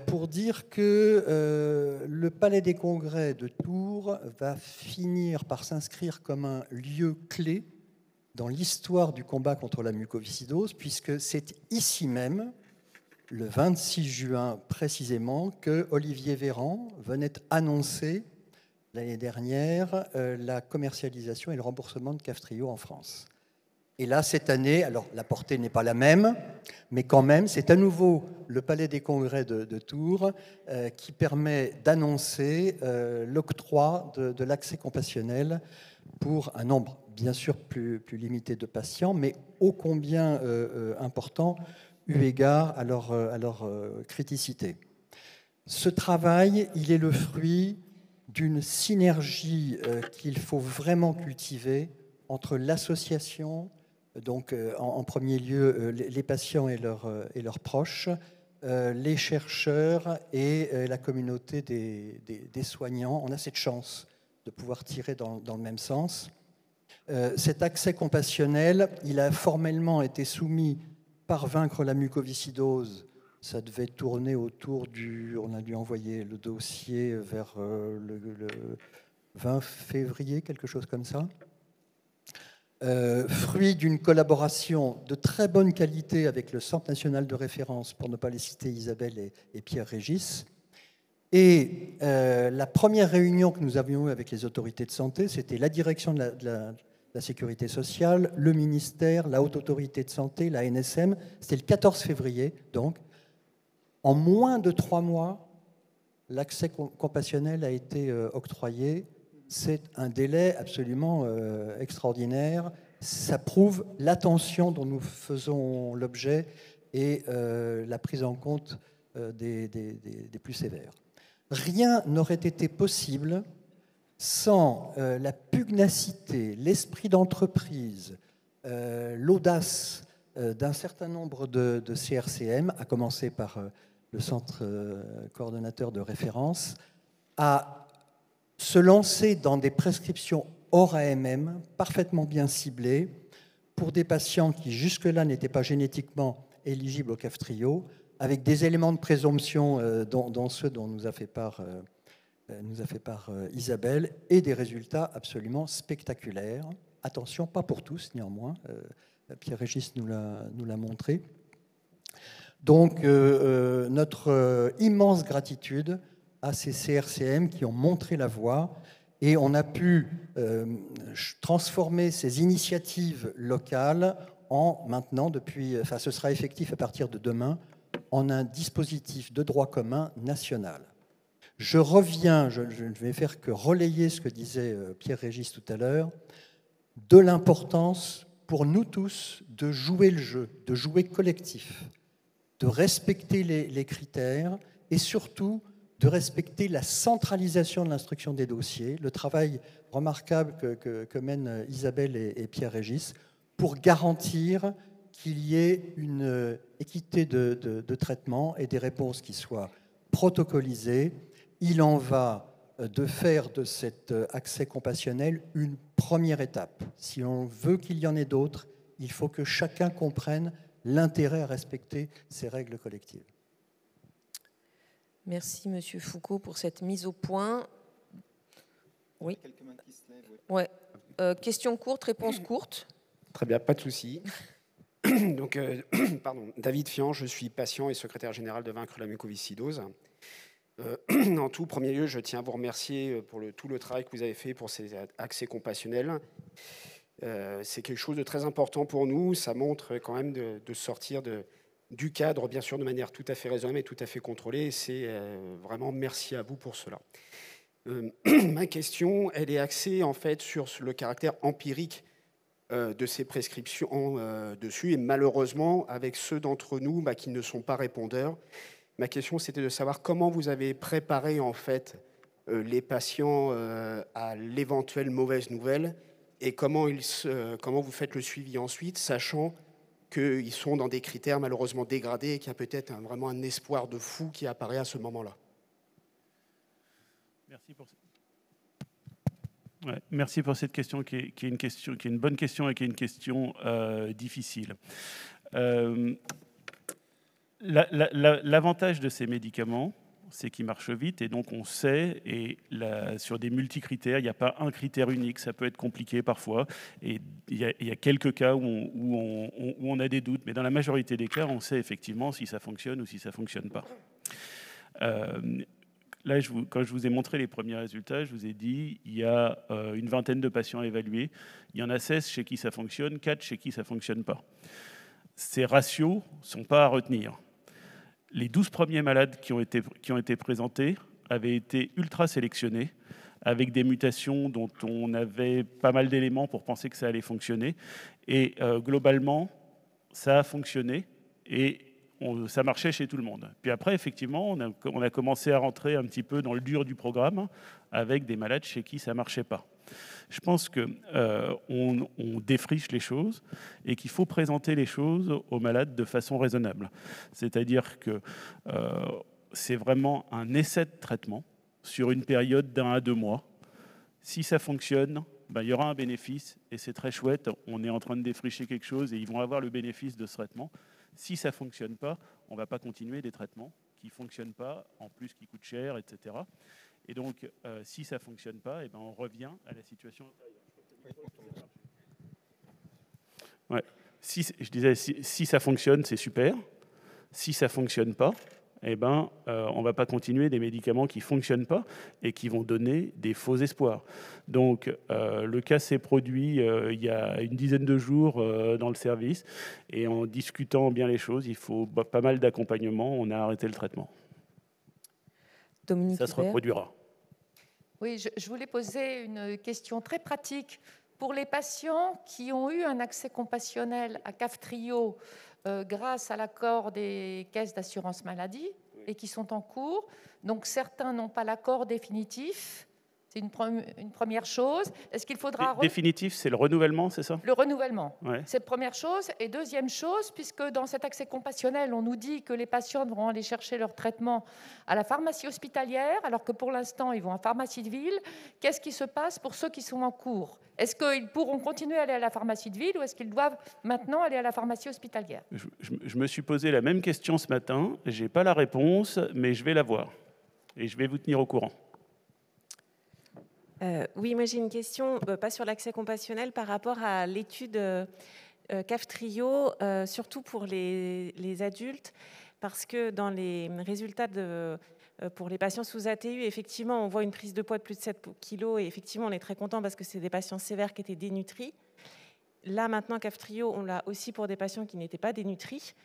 Speaker 16: Pour dire que le Palais des Congrès de Tours va finir par s'inscrire comme un lieu clé dans l'histoire du combat contre la mucoviscidose, puisque c'est ici même, le 26 juin précisément, que Olivier Véran venait annoncer l'année dernière la commercialisation et le remboursement de CAF-TRIO en France. Et là, cette année, alors la portée n'est pas la même, mais quand même, c'est à nouveau le Palais des Congrès de Tours qui permet d'annoncer l'octroi de l'accès compassionnel pour un nombre, bien sûr, plus limité de patients, mais ô combien important eu égard à leur criticité. Ce travail, il est le fruit d'une synergie qu'il faut vraiment cultiver entre l'association, donc en premier lieu les patients et leurs proches, les chercheurs et la communauté des soignants. On a cette chance de pouvoir tirer dans le même sens. Cet accès compassionnel, il a formellement été soumis par Vaincre la mucoviscidose. Ça devait tourner autour du... On a dû envoyer le dossier vers le 20 février, quelque chose comme ça. Fruit d'une collaboration de très bonne qualité avec le Centre national de référence, pour ne pas les citer, Isabelle et Pierre Régis. Et la première réunion que nous avions eue avec les autorités de santé, c'était la direction de la sécurité sociale, le ministère, la haute autorité de santé, la NSM. C'était le 14 février, donc. En moins de 3 mois, l'accès compassionnel a été octroyé. C'est un délai absolument extraordinaire. Ça prouve l'attention dont nous faisons l'objet et la prise en compte des plus sévères. Rien n'aurait été possible sans la pugnacité, l'esprit d'entreprise, l'audace d'un certain nombre de CRCM, à commencer par le centre coordonnateur de référence, à se lancer dans des prescriptions hors AMM, parfaitement bien ciblées, pour des patients qui jusque-là n'étaient pas génétiquement éligibles au CAF-TRIO, avec des éléments de présomption dont ceux dont nous a fait part Isabelle, et des résultats absolument spectaculaires. Attention, pas pour tous, néanmoins. Pierre-Régis nous l'a montré. Donc, notre immense gratitude à ces CRCM qui ont montré la voie, et on a pu transformer ces initiatives locales en maintenant, ce sera effectif à partir de demain, en un dispositif de droit commun national. Je reviens, je ne vais faire que relayer ce que disait Pierre-Régis tout à l'heure, de l'importance pour nous tous de jouer le jeu, de jouer collectif, de respecter les critères et surtout de respecter la centralisation de l'instruction des dossiers, le travail remarquable que mènent Isabelle et Pierre-Régis pour garantir qu'il y ait une équité de traitement et des réponses qui soient protocolisées. Il en va de faire de cet accès compassionnel une première étape. Si on veut qu'il y en ait d'autres, il faut que chacun comprenne l'intérêt à respecter ces règles collectives.
Speaker 8: Merci, Monsieur Foucault, pour cette mise au point. Oui. Ouais. Question courte, réponse courte.
Speaker 17: Très bien, pas de souci. Donc, pardon, David Fian, je suis patient et secrétaire général de Vaincre la mucoviscidose. En tout premier lieu, je tiens à vous remercier pour tout le travail que vous avez fait pour ces accès compassionnels. C'est quelque chose de très important pour nous. Ça montre quand même de sortir du cadre, bien sûr, de manière tout à fait raisonnable et tout à fait contrôlée. C'est vraiment merci à vous pour cela. Ma question, elle est axée en fait sur le caractère empirique de ces prescriptions dessus, et malheureusement, avec ceux d'entre nous qui ne sont pas répondeurs, ma question c'était de savoir comment vous avez préparé en fait les patients à l'éventuelle mauvaise nouvelle et comment vous faites le suivi ensuite, sachant qu'ils sont dans des critères malheureusement dégradés et qu'il y a peut-être vraiment un espoir de fou qui apparaît à ce moment-là.
Speaker 11: Merci pour cette question qui est une bonne question et qui est une question difficile. L'avantage de ces médicaments, c'est qu'ils marchent vite et donc on sait, et sur des multicritères, il n'y a pas un critère unique, ça peut être compliqué parfois, et il y a quelques cas où on a des doutes, mais dans la majorité des cas, on sait effectivement si ça fonctionne ou si ça ne fonctionne pas. Là, quand je vous ai montré les premiers résultats, je vous ai dit il y a une vingtaine de patients évalués, il y en a 16 chez qui ça fonctionne, 4 chez qui ça ne fonctionne pas. Ces ratios ne sont pas à retenir. Les 12 premiers malades qui ont été présentés avaient été ultra sélectionnés, avec des mutations dont on avait pas mal d'éléments pour penser que ça allait fonctionner. Et globalement, ça a fonctionné et ça marchait chez tout le monde. Puis après, effectivement, on a commencé à rentrer un petit peu dans le dur du programme avec des malades chez qui ça ne marchait pas. Je pense qu'on défriche les choses et qu'il faut présenter les choses aux malades de façon raisonnable. C'est-à-dire que c'est vraiment un essai de traitement sur une période d'1 à 2 mois. Si ça fonctionne, il y aura un bénéfice et c'est très chouette. On est en train de défricher quelque chose et ils vont avoir le bénéfice de ce traitement. Si ça ne fonctionne pas, on ne va pas continuer des traitements qui ne fonctionnent pas, en plus qui coûtent cher, etc. Et donc, si ça ne fonctionne pas, on revient à la situation antérieure. Ouais. Je disais, si ça fonctionne, c'est super. Si ça ne fonctionne pas, on ne va pas continuer des médicaments qui ne fonctionnent pas et qui vont donner des faux espoirs. Donc, le cas s'est produit il y a une dizaine de jours dans le service, et en discutant bien les choses, il faut pas mal d'accompagnement, on a arrêté le traitement.
Speaker 8: Dominique
Speaker 11: ça se reproduira.
Speaker 18: Oui, je voulais poser une question très pratique. Pour les patients qui ont eu un accès compassionnel à Kaftrio grâce à l'accord des caisses d'assurance maladie et qui sont en cours, donc certains n'ont pas l'accord définitif. C'est une première chose. Est-ce qu'il faudra...
Speaker 11: Définitif, c'est le renouvellement, c'est ça?
Speaker 18: Le renouvellement,
Speaker 11: ouais.
Speaker 18: C'est la première chose. Et deuxième chose, puisque dans cet accès compassionnel, on nous dit que les patients devront aller chercher leur traitement à la pharmacie hospitalière, alors que pour l'instant, ils vont en pharmacie de ville. Qu'est-ce qui se passe pour ceux qui sont en cours? Est-ce qu'ils pourront continuer à aller à la pharmacie de ville ou est-ce qu'ils doivent maintenant aller à la pharmacie hospitalière?
Speaker 11: Je me suis posé la même question ce matin. Je n'ai pas la réponse, mais je vais la voir. Et je vais vous tenir au courant.
Speaker 19: Oui, moi j'ai une question, pas sur l'accès compassionnel, par rapport à l'étude Kaftrio, surtout pour les adultes, parce que dans les résultats pour les patients sous ATU, effectivement, on voit une prise de poids de plus de 7 kg, et effectivement, on est très content parce que c'est des patients sévères qui étaient dénutris. Là, maintenant, Kaftrio, on l'a aussi pour des patients qui n'étaient pas dénutris.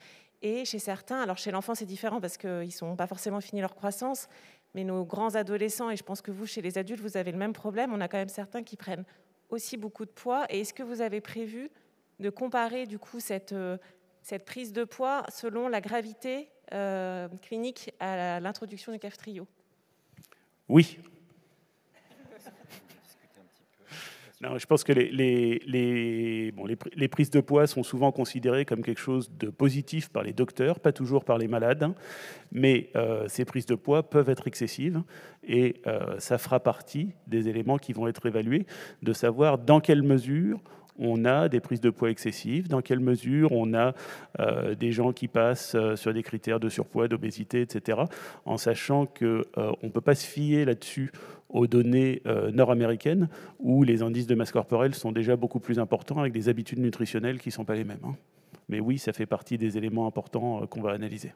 Speaker 19: Et chez certains, alors chez l'enfant, c'est différent parce qu'ils n'ont pas forcément fini leur croissance, mais nos grands adolescents, et je pense que vous, chez les adultes, vous avez le même problème. On a quand même certains qui prennent aussi beaucoup de poids. Et est-ce que vous avez prévu de comparer, du coup, cette prise de poids selon la gravité clinique à l'introduction du Kaftrio?
Speaker 11: Oui. Non, je pense que les prises de poids sont souvent considérées comme quelque chose de positif par les docteurs, pas toujours par les malades, mais ces prises de poids peuvent être excessives et ça fera partie des éléments qui vont être évalués, de savoir dans quelle mesure on a des prises de poids excessives, dans quelle mesure on a des gens qui passent sur des critères de surpoids, d'obésité, etc., en sachant qu'on ne peut pas se fier là-dessus aux données nord-américaines, où les indices de masse corporelle sont déjà beaucoup plus importants, avec des habitudes nutritionnelles qui ne sont pas les mêmes. Mais oui, ça fait partie des éléments importants qu'on va analyser.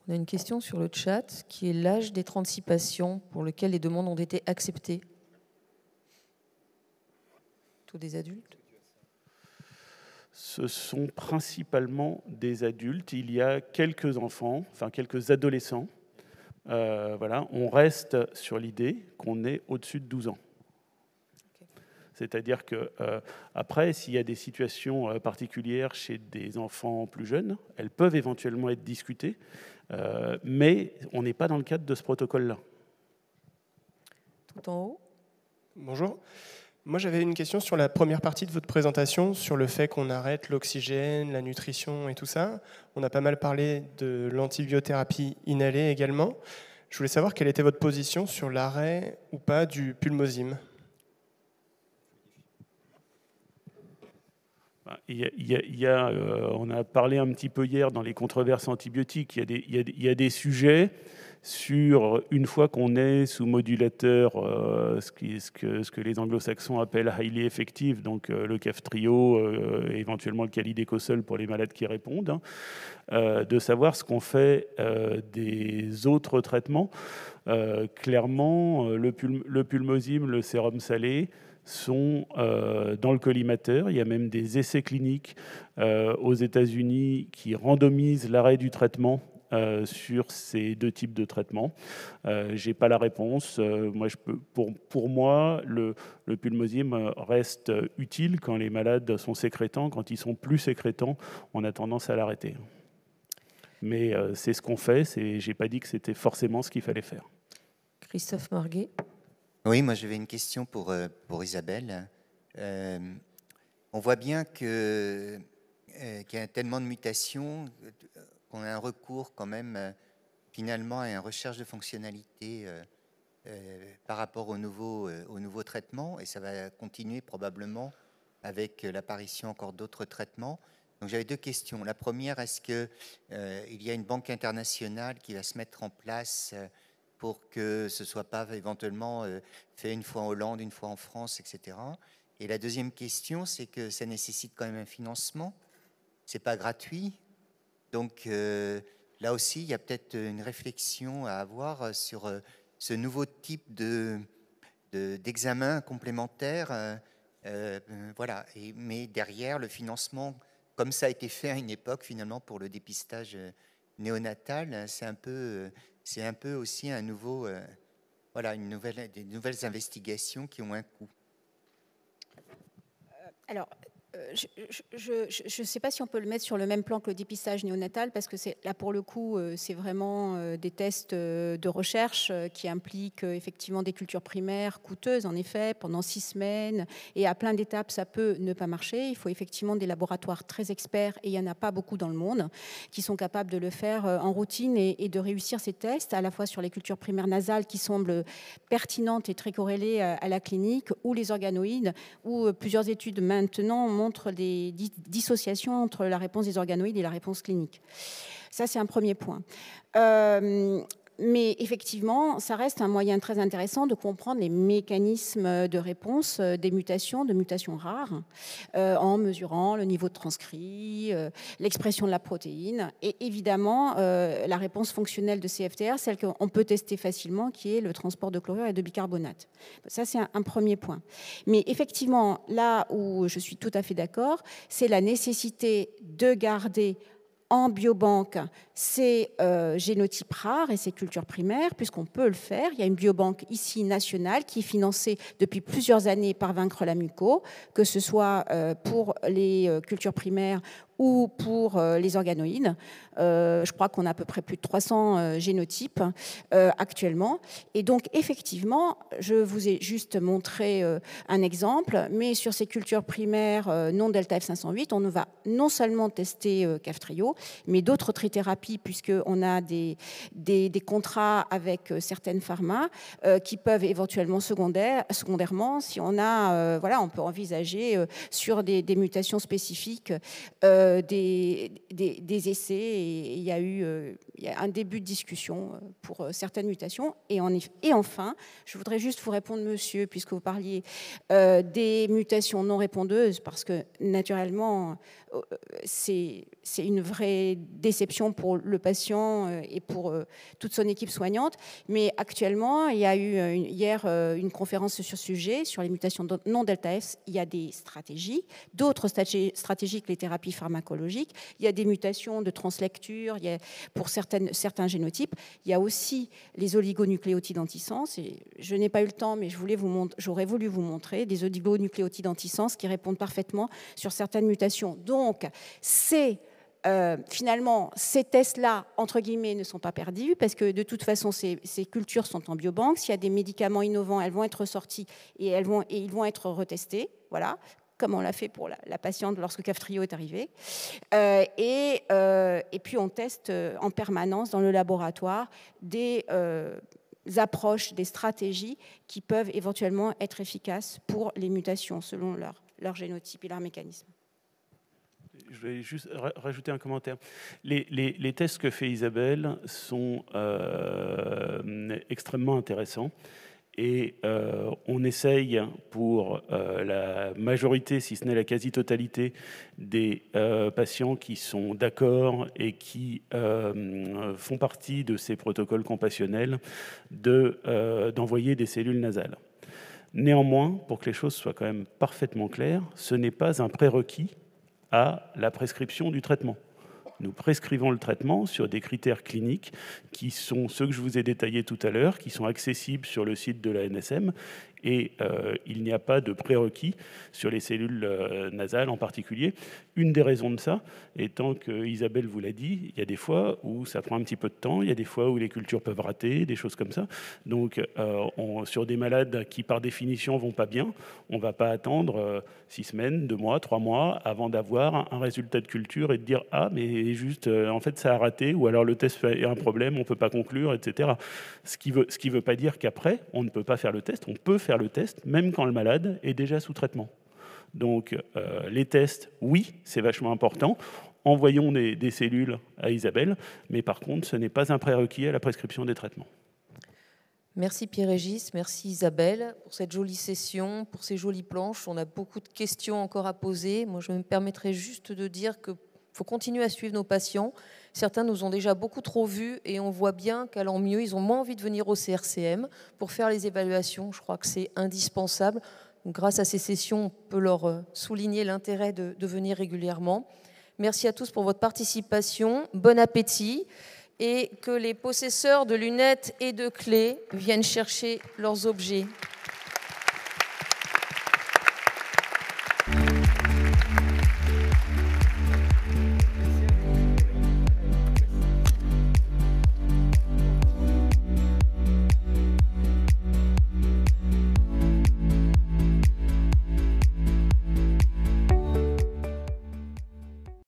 Speaker 8: On a une question sur le chat, qui est l'âge des 36 patients pour lesquels les demandes ont été acceptées. Tous des adultes?
Speaker 11: Ce sont principalement des adultes. Il y a quelques enfants, enfin quelques adolescents, voilà, on reste sur l'idée qu'on est au-dessus de 12 ans. C'est-à-dire que après, s'il y a des situations particulières chez des enfants plus jeunes, elles peuvent éventuellement être discutées, mais on n'est pas dans le cadre de ce protocole-là.
Speaker 8: Tout en haut.
Speaker 20: Bonjour. Moi, j'avais une question sur la première partie de votre présentation, sur le fait qu'on arrête l'oxygène, la nutrition et tout ça. On a pas mal parlé de l'antibiothérapie inhalée également. Je voulais savoir quelle était votre position sur l'arrêt ou pas du pulmosym.
Speaker 11: On a parlé un petit peu hier dans les controverses antibiotiques, il y a des sujets sur, une fois qu'on est sous modulateur, ce que les anglo-saxons appellent highly effective, donc le Kaftrio, éventuellement le Kalidecosol pour les malades qui répondent, de savoir ce qu'on fait des autres traitements. Clairement, le pulmosym, le sérum salé, sont dans le collimateur. Il y a même des essais cliniques aux États-Unis qui randomisent l'arrêt du traitement sur ces deux types de traitements. Je n'ai pas la réponse. Pour moi, le pulmosym reste utile quand les malades sont sécrétants. Quand ils sont plus sécrétants, on a tendance à l'arrêter. Mais c'est ce qu'on fait. Je n'ai pas dit que c'était forcément ce qu'il fallait faire.
Speaker 8: Christophe Marguet.
Speaker 9: Oui, moi j'avais une question pour Isabelle. On voit bien qu'il y a tellement de mutations qu'on a un recours quand même finalement à une recherche de fonctionnalité par rapport au nouveau traitement, et ça va continuer probablement avec l'apparition encore d'autres traitements. Donc j'avais deux questions. La première, est-ce qu'il y a une banque internationale qui va se mettre en place pour que ce ne soit pas éventuellement fait une fois en Hollande, une fois en France, etc. Et la deuxième question, c'est que ça nécessite quand même un financement. Ce n'est pas gratuit. Donc là aussi, il y a peut-être une réflexion à avoir sur ce nouveau type d'examen complémentaire. Voilà. Mais derrière, le financement, comme ça a été fait à une époque, finalement, pour le dépistage néonatal, c'est un peu aussi un nouveau, des nouvelles investigations qui ont un coût.
Speaker 14: Alors, je ne sais pas si on peut le mettre sur le même plan que le dépistage néonatal, parce que là, pour le coup, c'est vraiment des tests de recherche qui impliquent effectivement des cultures primaires coûteuses, en effet, pendant 6 semaines. Et à plein d'étapes, ça peut ne pas marcher. Il faut effectivement des laboratoires très experts, et il n'y en a pas beaucoup dans le monde, qui sont capables de le faire en routine et de réussir ces tests, à la fois sur les cultures primaires nasales qui semblent pertinentes et très corrélées à la clinique, ou les organoïdes, où plusieurs études maintenant montrent des dissociations entre la réponse des organoïdes et la réponse clinique. Ça, c'est un premier point. Mais effectivement, ça reste un moyen très intéressant de comprendre les mécanismes de réponse de mutations rares, en mesurant le niveau de transcrit, l'expression de la protéine, et évidemment la réponse fonctionnelle de CFTR, celle qu'on peut tester facilement, qui est le transport de chlorure et de bicarbonate. Ça, c'est un premier point. Mais effectivement, là où je suis tout à fait d'accord, c'est la nécessité de garder en biobanque ces génotypes rares et ces cultures primaires, puisqu'on peut le faire. Il y a une biobanque ici nationale qui est financée depuis plusieurs années par Vaincre la muco, que ce soit pour les cultures primaires ou pour les organoïdes. Je crois qu'on a à peu près plus de 300 génotypes actuellement. Et donc, effectivement, je vous ai juste montré un exemple, mais sur ces cultures primaires non delta F508, on va non seulement tester Kaftrio, mais d'autres trithérapies, puisqu'on a des contrats avec certaines pharma qui peuvent éventuellement secondairement, si on a, on peut envisager sur des mutations spécifiques des essais, et il y a un début de discussion pour certaines mutations. Et enfin, je voudrais juste vous répondre, monsieur, puisque vous parliez des mutations non répondeuses, parce que naturellement, c'est une vraie déception pour le patient et pour toute son équipe soignante. Mais actuellement, il y a eu hier une conférence sur ce sujet, sur les mutations non delta F. Il y a des stratégies, d'autres stratégies que les thérapies pharmacologiques, pharmacologiques. Il y a des mutations de translecture pour certains génotypes. Il y a aussi les oligonucléotides antisens. Et je n'ai pas eu le temps, mais j'aurais voulu vous montrer des oligonucléotides antisens qui répondent parfaitement sur certaines mutations. Donc, finalement, ces tests-là, entre guillemets, ne sont pas perdus parce que de toute façon, ces cultures sont en biobanque. S'il y a des médicaments innovants, elles vont être sortis et ils vont être retestés. Voilà, comme on l'a fait pour la patiente lorsque Kaftrio est arrivé. Et puis, on teste en permanence dans le laboratoire des approches, des stratégies qui peuvent éventuellement être efficaces pour les mutations selon leur génotype et leur mécanisme.
Speaker 11: Je vais juste rajouter un commentaire. Les tests que fait Isabelle sont extrêmement intéressants et on essaye pour la majorité, si ce n'est la quasi-totalité des patients qui sont d'accord et qui font partie de ces protocoles compassionnels d'envoyer des cellules nasales. Néanmoins, pour que les choses soient quand même parfaitement claires, ce n'est pas un prérequis à la prescription du traitement. Nous prescrivons le traitement sur des critères cliniques qui sont ceux que je vous ai détaillés tout à l'heure, qui sont accessibles sur le site de l'ANSM, et il n'y a pas de prérequis sur les cellules nasales en particulier. Une des raisons de ça étant que Isabelle vous l'a dit, il y a des fois où ça prend un petit peu de temps, il y a des fois où les cultures peuvent rater, des choses comme ça. Donc sur des malades qui par définition vont pas bien, on ne va pas attendre 6 semaines, 2 mois, 3 mois avant d'avoir un résultat de culture et de dire « Ah, mais juste, en fait, ça a raté » ou alors « Le test a un problème, on ne peut pas conclure », etc. Ce qui veut pas dire qu'après, on ne peut pas faire le test. On peut faire le test, même quand le malade est déjà sous traitement. Donc, les tests, oui, c'est vachement important. Envoyons des cellules à Isabelle, mais par contre, ce n'est pas un prérequis à la prescription des traitements.
Speaker 8: Merci Pierre-Régis, merci Isabelle pour cette jolie session, pour ces jolies planches. On a beaucoup de questions encore à poser. Moi, je me permettrai juste de dire qu'il faut continuer à suivre nos patients. Certains nous ont déjà beaucoup trop vus et on voit bien qu'allant mieux, ils ont moins envie de venir au CRCM pour faire les évaluations. Je crois que c'est indispensable. Donc, grâce à ces sessions, on peut leur souligner l'intérêt de venir régulièrement. Merci à tous pour votre participation. Bon appétit et que les possesseurs de lunettes et de clés viennent chercher leurs objets.